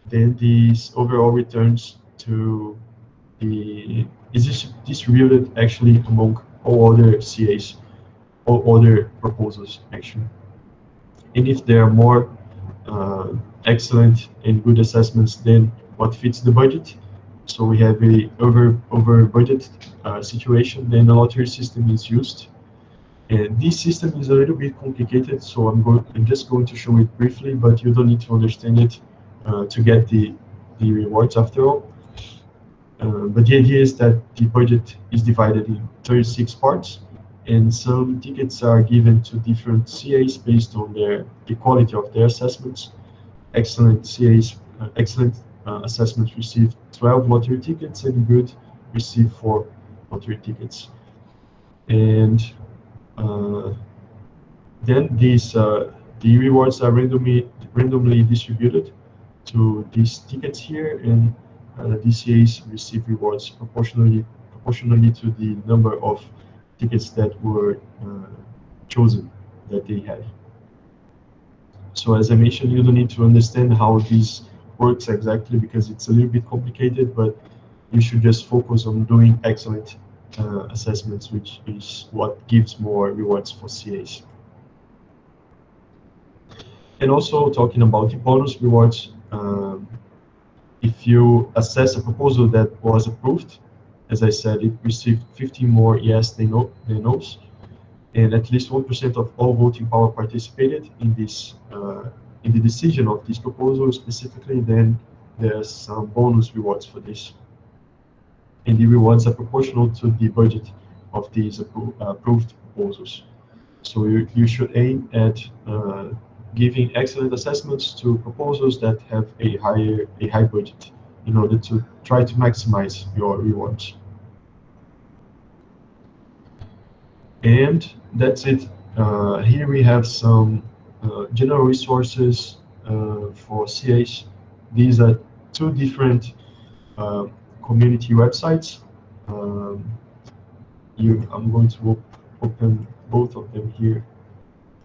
C: then these overall returns to is distributed actually among all other CAs, all other proposals actually. And if there are more excellent and good assessments than what fits the budget, so we have a over budget situation, then the lottery system is used. And this system is a little bit complicated, so I'm just going to show it briefly, but you don't need to understand it to get the rewards after all. But the idea is that the budget is divided in 36 parts, and some tickets are given to different CAs based on the quality of their assessments. Excellent CAs, excellent assessments receive 12 lottery tickets, and good receive 4 lottery tickets. And then the rewards are randomly distributed to these tickets here, and the CAs receive rewards proportionally to the number of tickets that were chosen that they have. So as I mentioned, you don't need to understand how this works exactly because it's a little bit complicated, but you should just focus on doing excellent assessments, which is what gives more rewards for CAs. And also talking about the bonus rewards, if you assess a proposal that was approved, as I said, it received 15 more yes than no's, and at least 1% of all voting power participated in this in the decision of this proposal specifically, then there's some bonus rewards for this. And the rewards are proportional to the budget of these approved proposals. So you should aim at giving excellent assessments to proposals that have a high budget in order to try to maximize your rewards. And that's it. Here we have some general resources for CAs. These are 2 different community websites. I'm going to open both of them here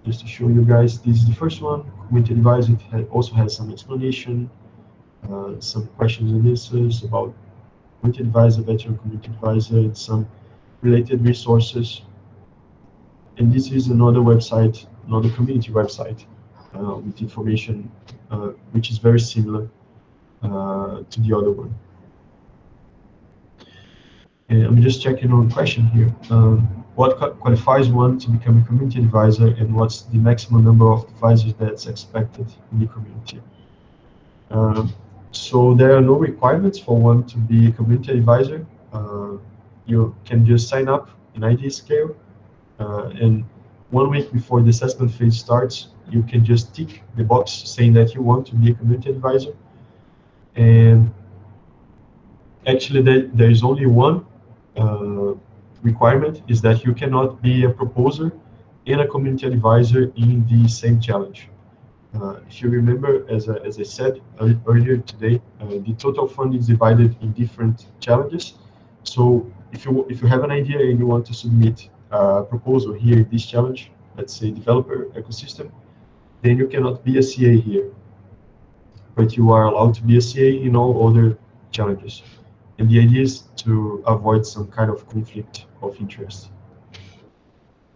C: just to show you guys. This is the first one, Community Advisor. It also has some explanation, some questions and answers about Community Advisor, Veteran Community Advisor, and some related resources. And this is another website, another community website with information which is very similar to the other one. And I'm just checking on a question here. What qualifies one to become a community advisor, and what's the maximum number of advisors that's expected in the community? So there are no requirements for one to be a community advisor. You can just sign up in IdeaScale, and 1 week before the assessment phase starts, you can just tick the box saying that you want to be a community advisor. And actually, there is only one requirement is that you cannot be a proposer and a community advisor in the same challenge. If you remember, as I said earlier today, the total fund is divided in different challenges. So if you have an idea and you want to submit a proposal here in this challenge, let's say developer ecosystem, then you cannot be a CA here, but you are allowed to be a CA in all other challenges. And the idea is to avoid some kind of conflict of interest.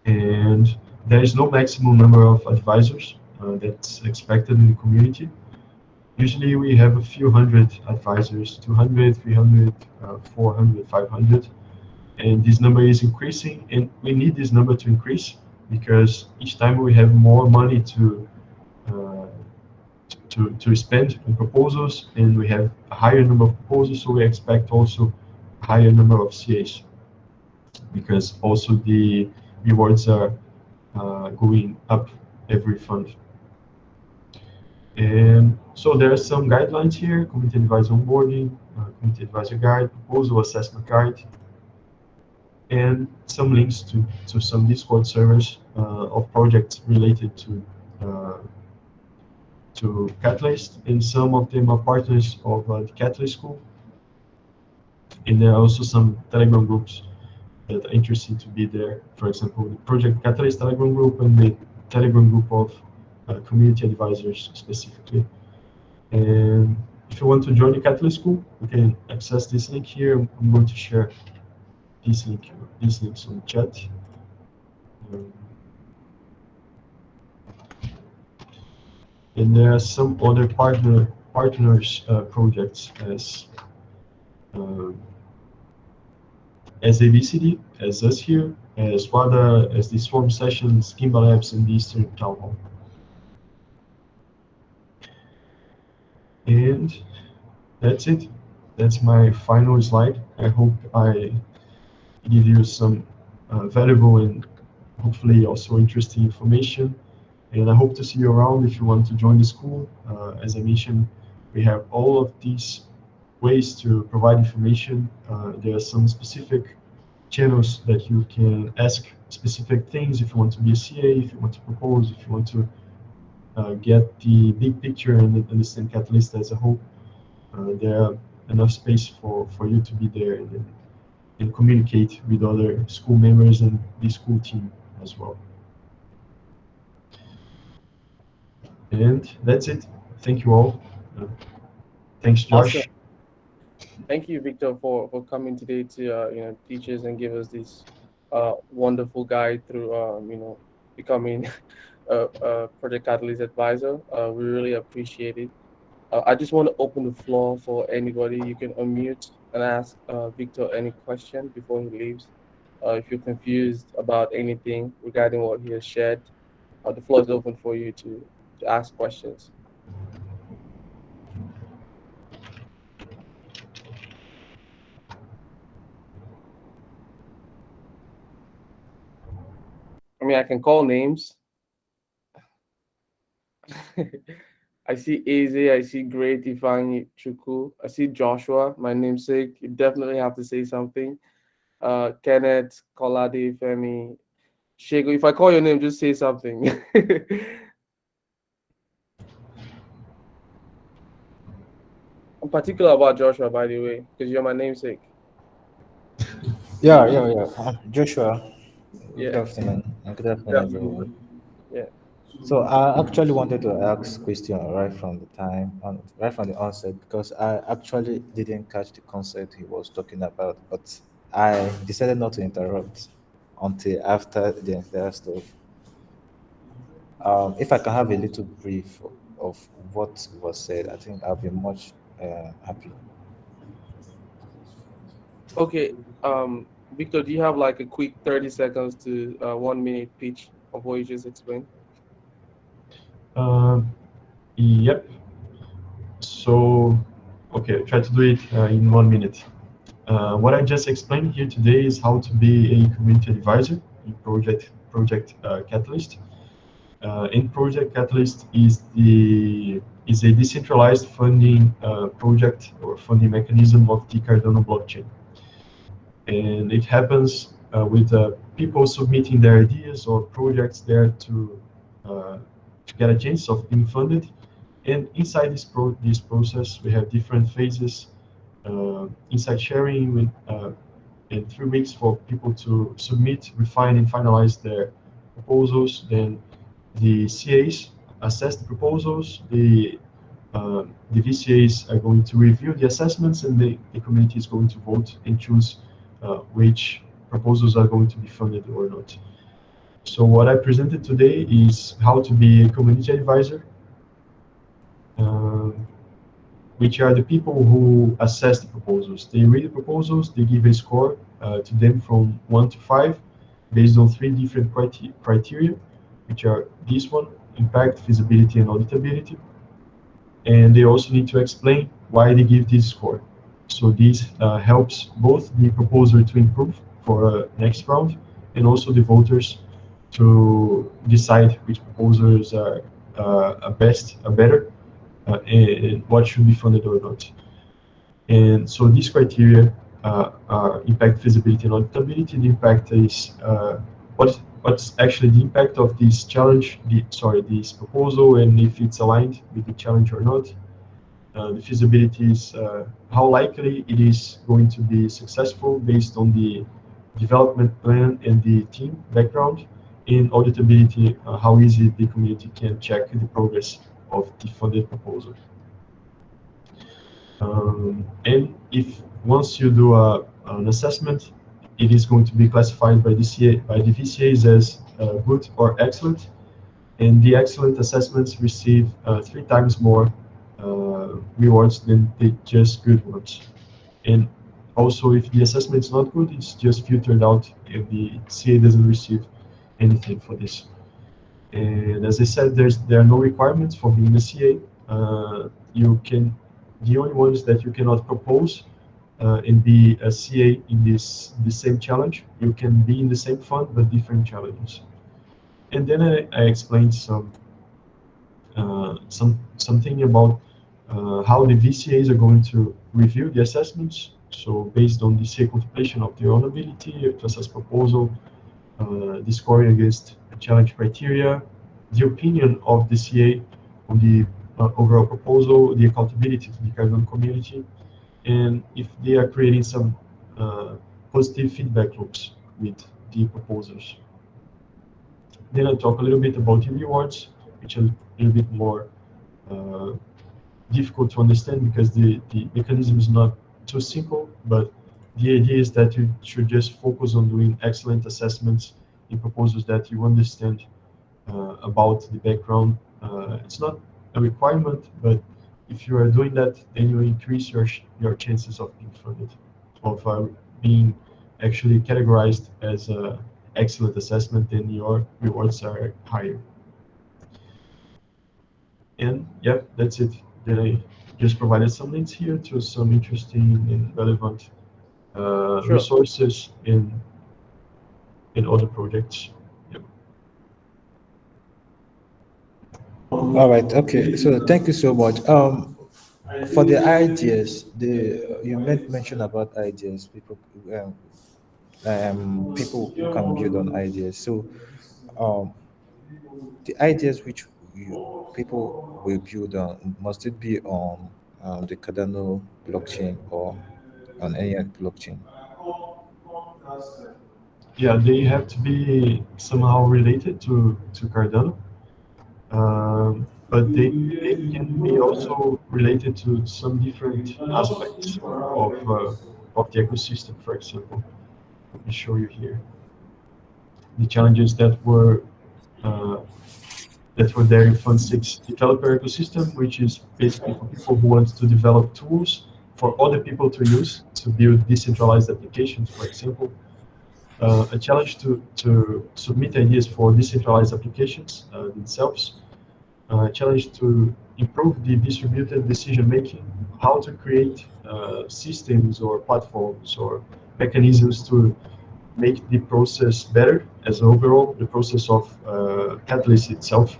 C: And there is no maximum number of advisors that's expected in the community. Usually we have a few hundred advisors, 200, 300, 400, 500, and this number is increasing, and we need this number to increase because each time we have more money uh, to spend on proposals, and we have a higher number of proposals, so we expect also a higher number of CAs because also the rewards are going up every fund. And so there are some guidelines here: community advisor onboarding, community advisor guide, proposal assessment guide, and some links to some Discord servers of projects related uh, to Catalyst, and some of them are partners of the Catalyst School. And there are also some Telegram groups that are interested to be there. For example, the Project Catalyst Telegram group and the Telegram group of community advisors specifically. And if you want to join the Catalyst School, you can access this link here. I'm going to share these links on the chat. And there are some other partners projects as ABCD, as us here, as WADA, as the Swarm Sessions, Kimba Labs, and the Eastern Town Hall. And that's it. That's my final slide. I hope I give you some valuable and hopefully also interesting information. And I hope to see you around if you want to join the school. As I mentioned, we have all of these ways to provide information. There are some specific channels that you can ask specific things if you want to be a CA, if you want to propose, if you want to get the big picture and understand Catalyst as a whole. There are enough space for you to be there and communicate with other school members and the school team as well. And that's it. Thank you all. Thanks, Josh.
A: Awesome. Thank you, Victor, for coming today to teach us and give us this wonderful guide through becoming a Project Catalyst advisor. We really appreciate it. I just want to open the floor for anybody. You can unmute and ask Victor any question before he leaves. If you're confused about anything regarding what he has shared, the floor is open for you to ask questions. I mean, I can call names. I see Eze, I see Great Ifeanyi Chukwu, I see Joshua, my namesake. You definitely have to say something. Kenneth, Kolade, Femi, Shego. If I call your name, just say something. I'm particular about Joshua, by the way, because you're my namesake.
E: Yeah. Joshua,
A: Yeah.
E: good afternoon. And good afternoon,
A: Yeah.
E: everyone.
A: Yeah.
E: So I actually wanted to ask question right from the onset, because I actually didn't catch the concept he was talking about, but I decided not to interrupt until after the entire stuff. If I can have a little brief of what was said, I think I'll be much happy.
A: Okay. Victor, do you have like a quick 30 seconds to 1 minute pitch of what you just explained?
C: Yep. So, okay, try to do it in 1 minute. What I just explained here today is how to be a community advisor in Project Catalyst. In Project Catalyst is a decentralized funding project or funding mechanism of the Cardano blockchain. and it happens with people submitting their ideas or projects there to get a chance of being funded. And inside this process, we have different phases. Insight sharing with in 3 weeks for people to submit, refine, and finalize their proposals. Then the CAs assess the proposals. The VCAs are going to review the assessments, and the community is going to vote and choose which proposals are going to be funded or not. So what I presented today is how to be a community advisor, which are the people who assess the proposals. They read the proposals, they give a score to them from 1 to 5 based on 3 different criteria, which are this one: impact, feasibility, and auditability. And they also need to explain why they give this score. So this helps both the proposer to improve for next round, and also the voters to decide which proposals are better, and what should be funded or not. And so these criteria are impact, feasibility, and auditability. The impact is what's actually the impact of this challenge, this proposal, and if it's aligned with the challenge or not. The feasibility is how likely it is going to be successful based on the development plan and the team background. In auditability, how easy the community can check the progress of the funded proposal. And if once you do an assessment, it is going to be classified by the VCAs as good or excellent, and the excellent assessments receive 3 times more rewards than the just good ones. And also, if the assessment is not good, it's just filtered out if the CA doesn't receive anything for this. And as I said, there are no requirements for being a CA. The only ones that you cannot propose and be a CA in the same challenge. You can be in the same fund but different challenges. And then I explained something about how the VCAs are going to review the assessments. So based on the CA contemplation of their own ability to assess proposal, the scoring against the challenge criteria, the opinion of the CA on the overall proposal, the accountability to the Cardano community, and if they are creating some positive feedback loops with the proposals. Then I'll talk a little bit about the rewards, which are a little bit more difficult to understand because the mechanism is not too simple, but the idea is that you should just focus on doing excellent assessments in proposals that you understand about the background. It's not a requirement, but if you are doing that, then you increase your chances of being funded, of being actually categorized as an excellent assessment, then your rewards are higher. And yeah, that's it. Then I just provided some links here to some interesting and relevant resources in other projects. Yep.
E: All right. Okay. So thank you so much. For the ideas, you mentioned about ideas. People who can build on ideas. So, um, the ideas which people will build on, must it be on the Cardano blockchain or on any other blockchain?
C: Yeah, they have to be somehow related to Cardano, but they can be also related to some different aspects of the ecosystem. For example, let me show you here the challenges uh, that were there in Fund 6 developer ecosystem, which is basically for people who want to develop tools for other people to use to build decentralized applications, for example. A challenge to submit ideas for decentralized applications themselves. A challenge to improve the distributed decision making, how to create systems or platforms or mechanisms to make the process better as overall, the process of Catalyst itself.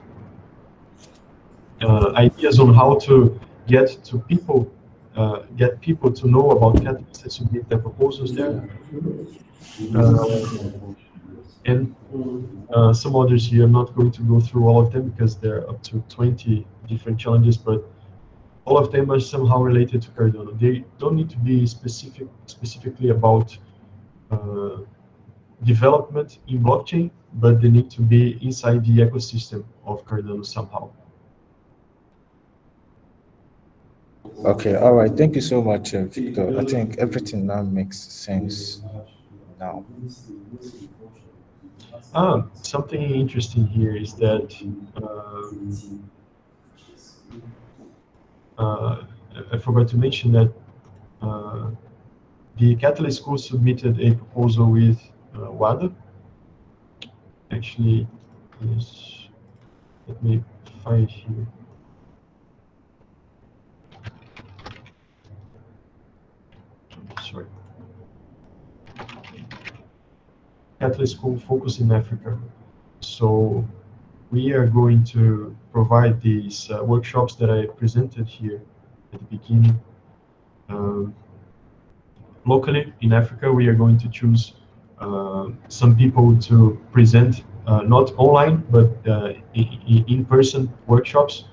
C: Ideas on how to get to people get people to know about Catalyst and submit their proposals there. And some others here, I'm not going to go through all of them because there are up to 20 different challenges, but all of them are somehow related to Cardano. They don't need to be specifically about development in blockchain, but they need to be inside the ecosystem of Cardano somehow.
E: Okay, all right. Thank you so much, Victor. I think everything now makes sense now.
C: Something interesting here is that I forgot to mention that the Catalyst School submitted a proposal with WADA. Actually, yes, let me find here. Sorry. Catalyst School focus in Africa. So we are going to provide these workshops that I presented here at the beginning. Locally in Africa, we are going to choose some people to present, not online, but in-person workshops.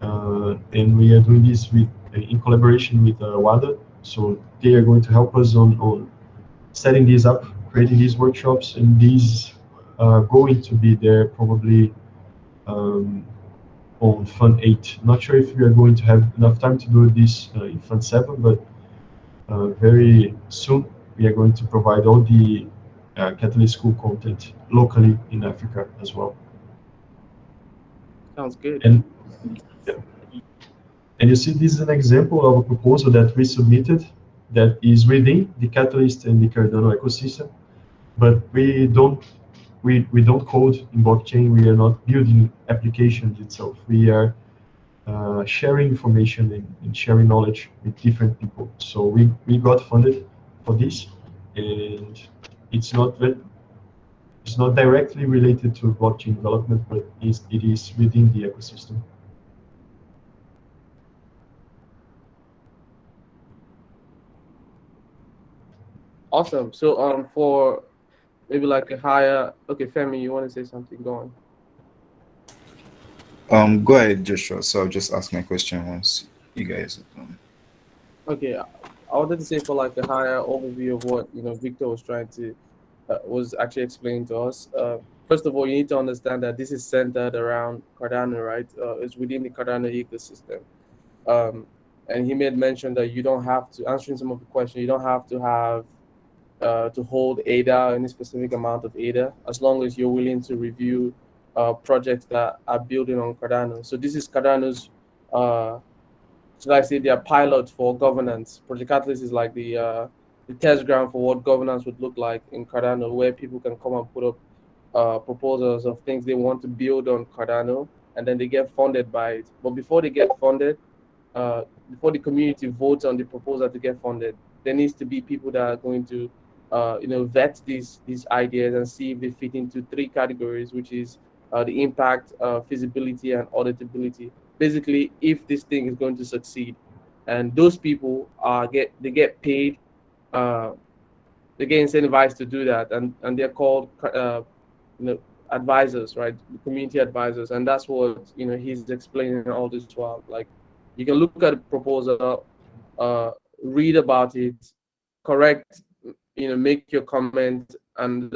C: And we are doing this in collaboration with WADA. So they are going to help us on setting these up, creating these workshops, and these are going to be there probably on Fund 8. Not sure if we are going to have enough time to do this in Fund 7, but very soon we are going to provide all the Catalyst School content locally in Africa as well.
A: Sounds good.
C: And yeah. And you see, this is an example of a proposal that we submitted that is within the Catalyst and the Cardano ecosystem, but we don't code in blockchain. We are not building applications itself. We are sharing information and sharing knowledge with different people. So we got funded for this, and it's not directly related to blockchain development, but it is within the ecosystem.
A: Awesome. So for maybe like a higher, okay, Femi, you want to say something? Go on.
F: Go ahead, Joshua. So I'll just ask my question once you guys.
A: Okay, I wanted to say for like a higher overview of what Victor was trying to was actually explaining to us. First of all, you need to understand that this is centered around Cardano, right? It's within the Cardano ecosystem. And he made mention that you don't have to, answering some of the questions, you don't have to have to hold ADA, any specific amount of ADA, as long as you're willing to review projects that are building on Cardano. So this is Cardano's, should I say, their pilot for governance. Project Catalyst is like the test ground for what governance would look like in Cardano, where people can come and put up proposals of things they want to build on Cardano, and then they get funded by it. But before they get funded, before the community votes on the proposal to get funded, there needs to be people that are going to, vet these ideas and see if they fit into three categories, which is the impact, feasibility, and auditability. Basically, if this thing is going to succeed, and those people get paid, uh, they get incentivized to do that, and they're called advisors, right? Community advisors, and that's what he's explaining all this while. Like, you can look at a proposal, read about it, correct, make your comment, and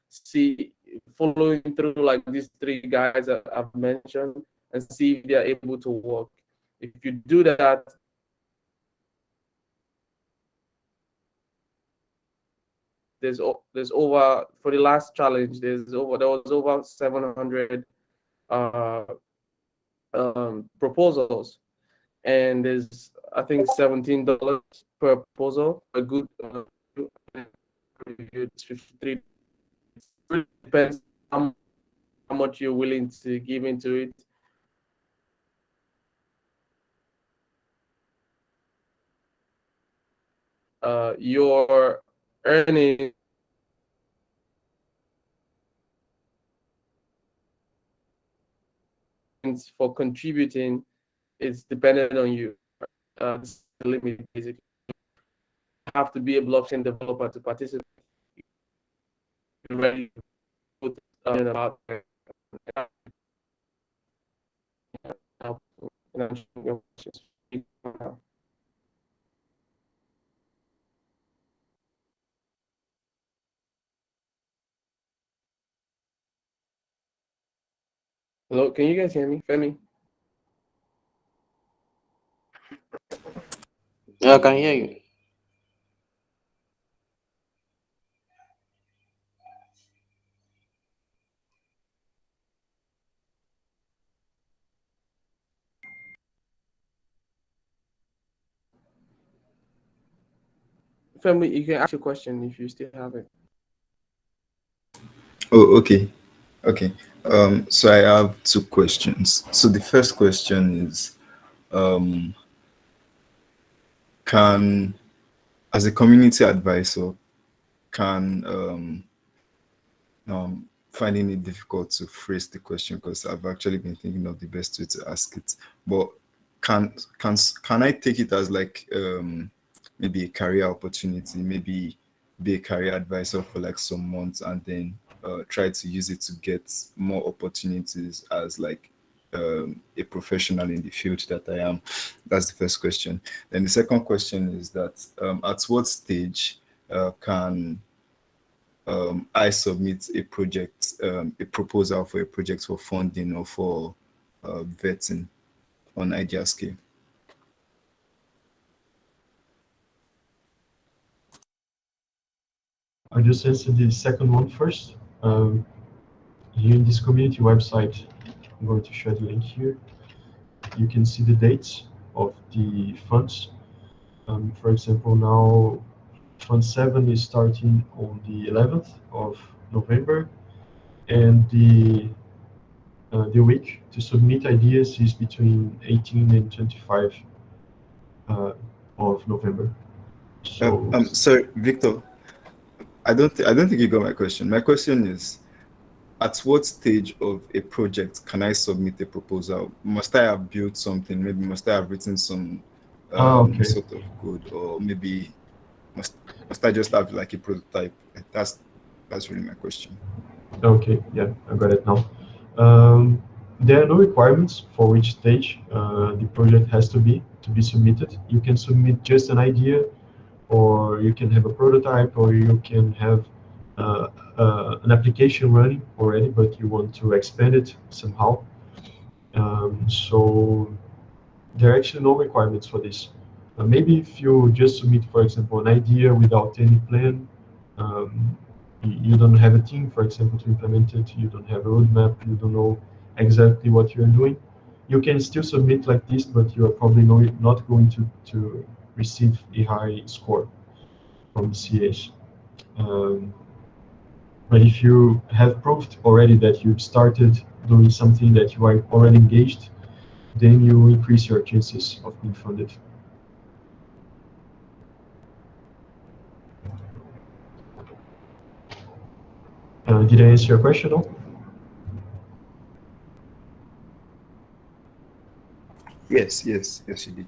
A: see, following through like these three guys that I've mentioned, and see if they are able to work. If you do that, there's over, for the last challenge, there was over 700 proposals, and there's, I think, $17 per proposal. A good review is 53. It really depends how much you're willing to give into it. Your earnings for contributing is dependent on you. the limit. Basically, you have to be a blockchain developer to participate. You're ready to put about your questions. Hello, can you guys hear me, Femi?
B: Yeah, I can hear you.
A: Femi, you can ask your question if you still have it.
F: Oh, okay. Okay. So I have two questions. So the first question is, can, as a community advisor, can finding it difficult to phrase the question because I've actually been thinking of the best way to ask it. But can I take it as like maybe a career opportunity, maybe be a career advisor for like some months and then try to use it to get more opportunities as like a professional in the field that I am? That's the first question. Then the second question is that at what stage can I submit a project, a proposal for a project for funding or for vetting on idea scale?
C: I'll just answer the second one first. Here in this community website, I'm going to share the link here. You can see the dates of the funds. For example, now Fund 7 is starting on the 11th of November, and the week to submit ideas is between 18 and 25 of November. So,
F: sorry, Victor. I don't think you got my question. My question is, at what stage of a project can I submit a proposal? Must I have built something? Maybe must I have written some
C: okay.
F: sort of code, or maybe must I just have like a prototype? That's really my question.
C: Okay, yeah, I got it now. There are no requirements for which stage the project has to be submitted. You can submit just an idea, or you can have a prototype, or you can have an application running already, but you want to expand it somehow. So there are actually no requirements for this. Maybe if you just submit, for example, an idea without any plan, um, you don't have a team, for example, to implement it, you don't have a roadmap, you don't know exactly what you're doing, you can still submit like this, but you are probably not going to receive a high score from the CAs. But if you have proved already that you've started doing something, that you are already engaged, then you increase your chances of being funded. Did I answer your question though?
F: Yes, you did.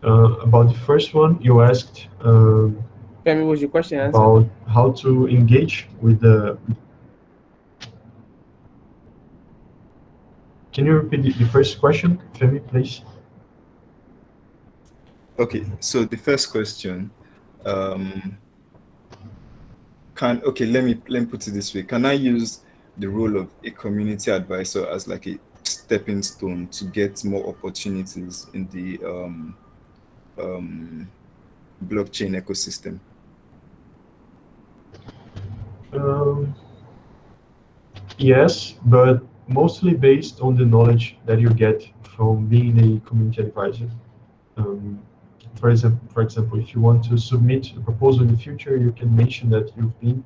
C: About the first one, you asked
A: Femi, was your question answered?
C: about how to engage with the. Can you repeat the first question, Femi, please?
F: Okay, so the first question, let me put it this way. Can I use the role of a community advisor as like a stepping stone to get more opportunities in the blockchain ecosystem?
C: Yes, but mostly based on the knowledge that you get from being a community advisor. Um, for example, if you want to submit a proposal in the future, you can mention that you've been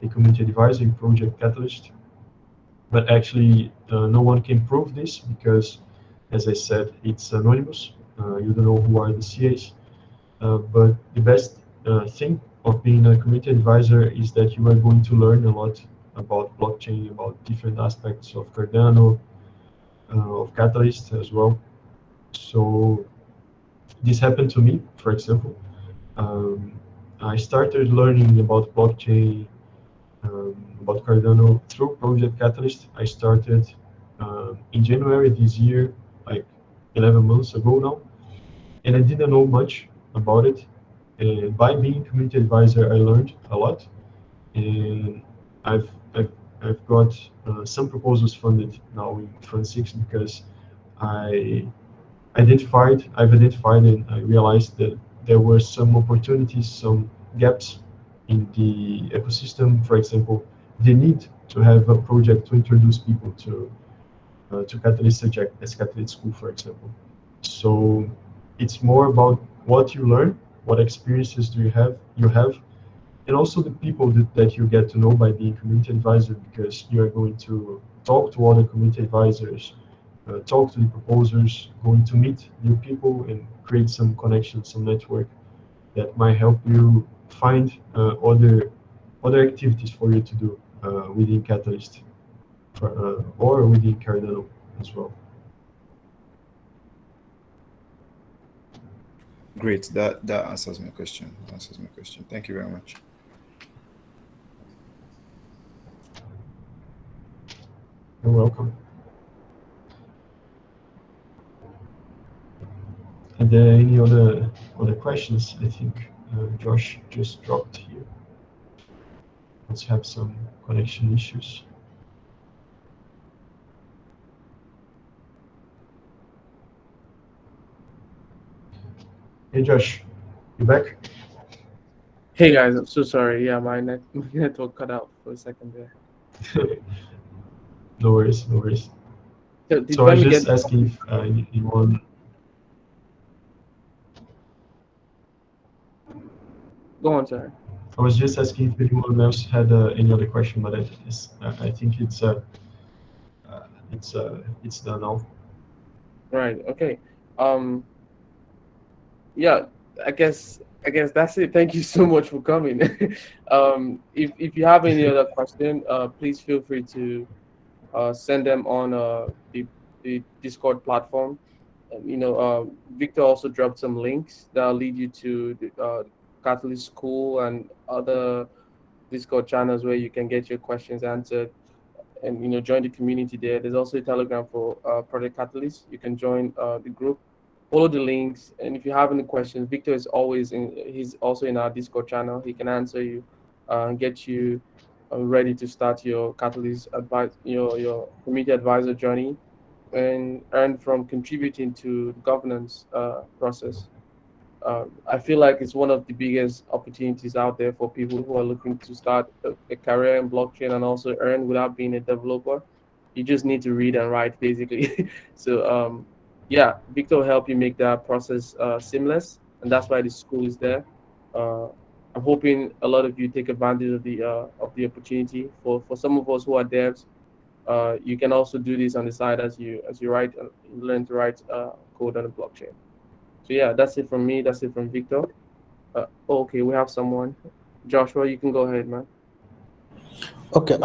C: a community advisor in Project Catalyst. But actually, no one can prove this because, as I said, it's anonymous. You don't know who are the CAs. But the best thing of being a community advisor is that you are going to learn a lot about blockchain, about different aspects of Cardano, of Catalyst as well. So this happened to me, for example. Um, I started learning about blockchain, about Cardano through Project Catalyst. I started in January this year, like 11 months ago now, and I didn't know much about it. And by being community advisor, I learned a lot, and I've I've, I've got some proposals funded now in Fund 6 because I I've identified and I realized that there were some opportunities, some gaps in the ecosystem. For example, the need to have a project to introduce people to Catalyst subject as Catalyst School, for example. So it's more about what you learn, what experiences do you have, and also the people that you get to know by being community advisor, because you are going to talk to other community advisors, talk to the proposers, going to meet new people and create some connections, some network that might help you find other activities for you to do within Catalyst or within Cardano as well.
F: Great. That answers my question. Answers my question. Thank you very much.
C: You're welcome. Are there any other questions? I think Josh just dropped here. Let's have some connection issues. Hey Josh, you back?
A: Hey guys, I'm so sorry. Yeah, my network cut out for a second there.
C: No worries, no worries.
A: So did
C: So I was
A: Femi get
C: just asking if anyone.
A: go on, sorry.
C: I was just asking if anyone else had any other question, but I think it's done now.
A: Right, okay. Um yeah, I guess that's it. Thank you so much for coming. If you have any other question, please feel free to send them on the Discord platform. Victor also dropped some links that'll lead you to the Catholic School and other Discord channels where you can get your questions answered and join the community there. There's also a Telegram for Project Catalyst. You can join the group, follow the links, and if you have any questions, Victor is always in. He's also in our Discord channel. He can answer you and get you ready to start your Catalyst advice, your community advisor journey, and earn from contributing to the governance process. I feel like it's one of the biggest opportunities out there for people who are looking to start a career in blockchain and also earn without being a developer. You just need to read and write, basically. So, yeah, Victor will help you make that process seamless, and that's why the school is there. Uh, I'm hoping a lot of you take advantage of the opportunity. For some of us who are devs, you can also do this on the side as you write, learn to write code on the blockchain. So yeah, that's it from me. That's it from Victor. Okay, we have someone. Joshua, you can go ahead, man.
E: Okay,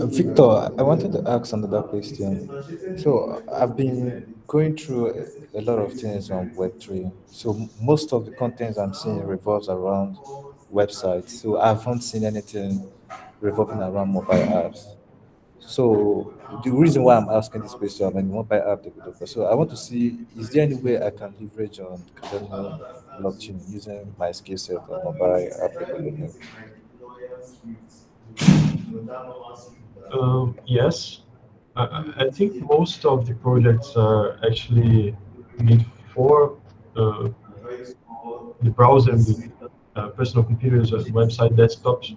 E: Victor, I wanted to ask another question. So I've been going through a lot of things on Web3. So most of the content I'm seeing revolves around websites. So I haven't seen anything revolving around mobile apps. So the reason why I'm asking this question, I'm a mobile app developer. So I want to see, is there any way I can leverage on Cardano blockchain using my skill set of mobile app development?
C: Yes, I think most of the projects are actually made for uh, the browser and the personal computers, website, desktops.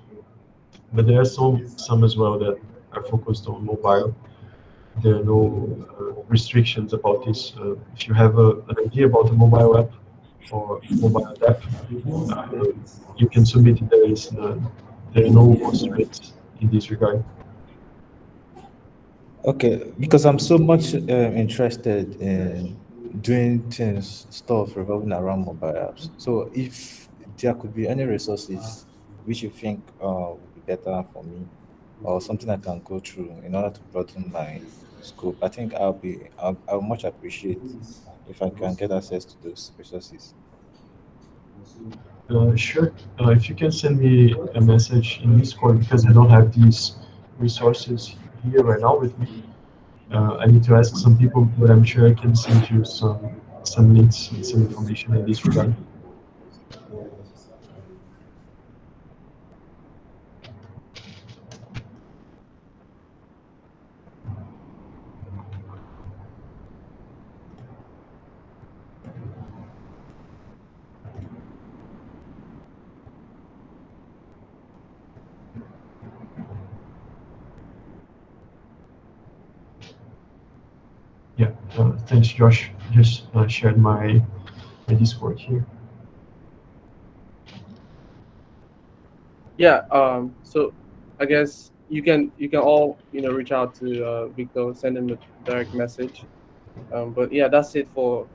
C: But there are some as well that are focused on mobile. There are no restrictions about this. If you have an idea about a mobile app or mobile app, uh, you can submit it. There are no constraints in this regard.
E: Okay, because I'm so much interested in doing things, stuff revolving around mobile apps. So if there could be any resources which you think would be better for me, or something I can go through in order to broaden my scope, I think I'll much appreciate. if I can get access to those resources.
C: Sure. If you can send me a message in Discord, because I don't have these resources here right now with me. I need to ask some people, but I'm sure I can send you some links and some information in this regard. Yeah, thanks, Josh. Just shared my Discord here.
A: Yeah. So I guess you can all reach out to Victor, send him a direct message. But yeah, that's it for.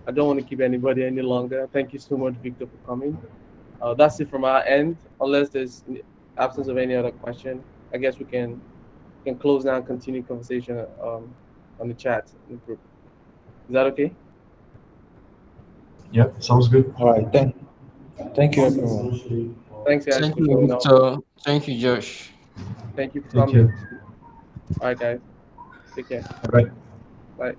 A: I don't want to keep anybody any longer. Thank you so much, Victor, for coming. That's it from our end. Unless there's absence of any other question, I guess we can close now and continue conversation on the chat in the group. Is that okay?
C: Yeah, sounds good.
E: All right, thank you, everyone.
A: Thanks, guys,
G: Thank
A: for
G: you,
A: showing up.
G: Victor. Thank you, Josh.
A: Thank you for
C: Take
A: coming.
C: care.
A: All right, guys. Take care.
C: All right.
A: Bye.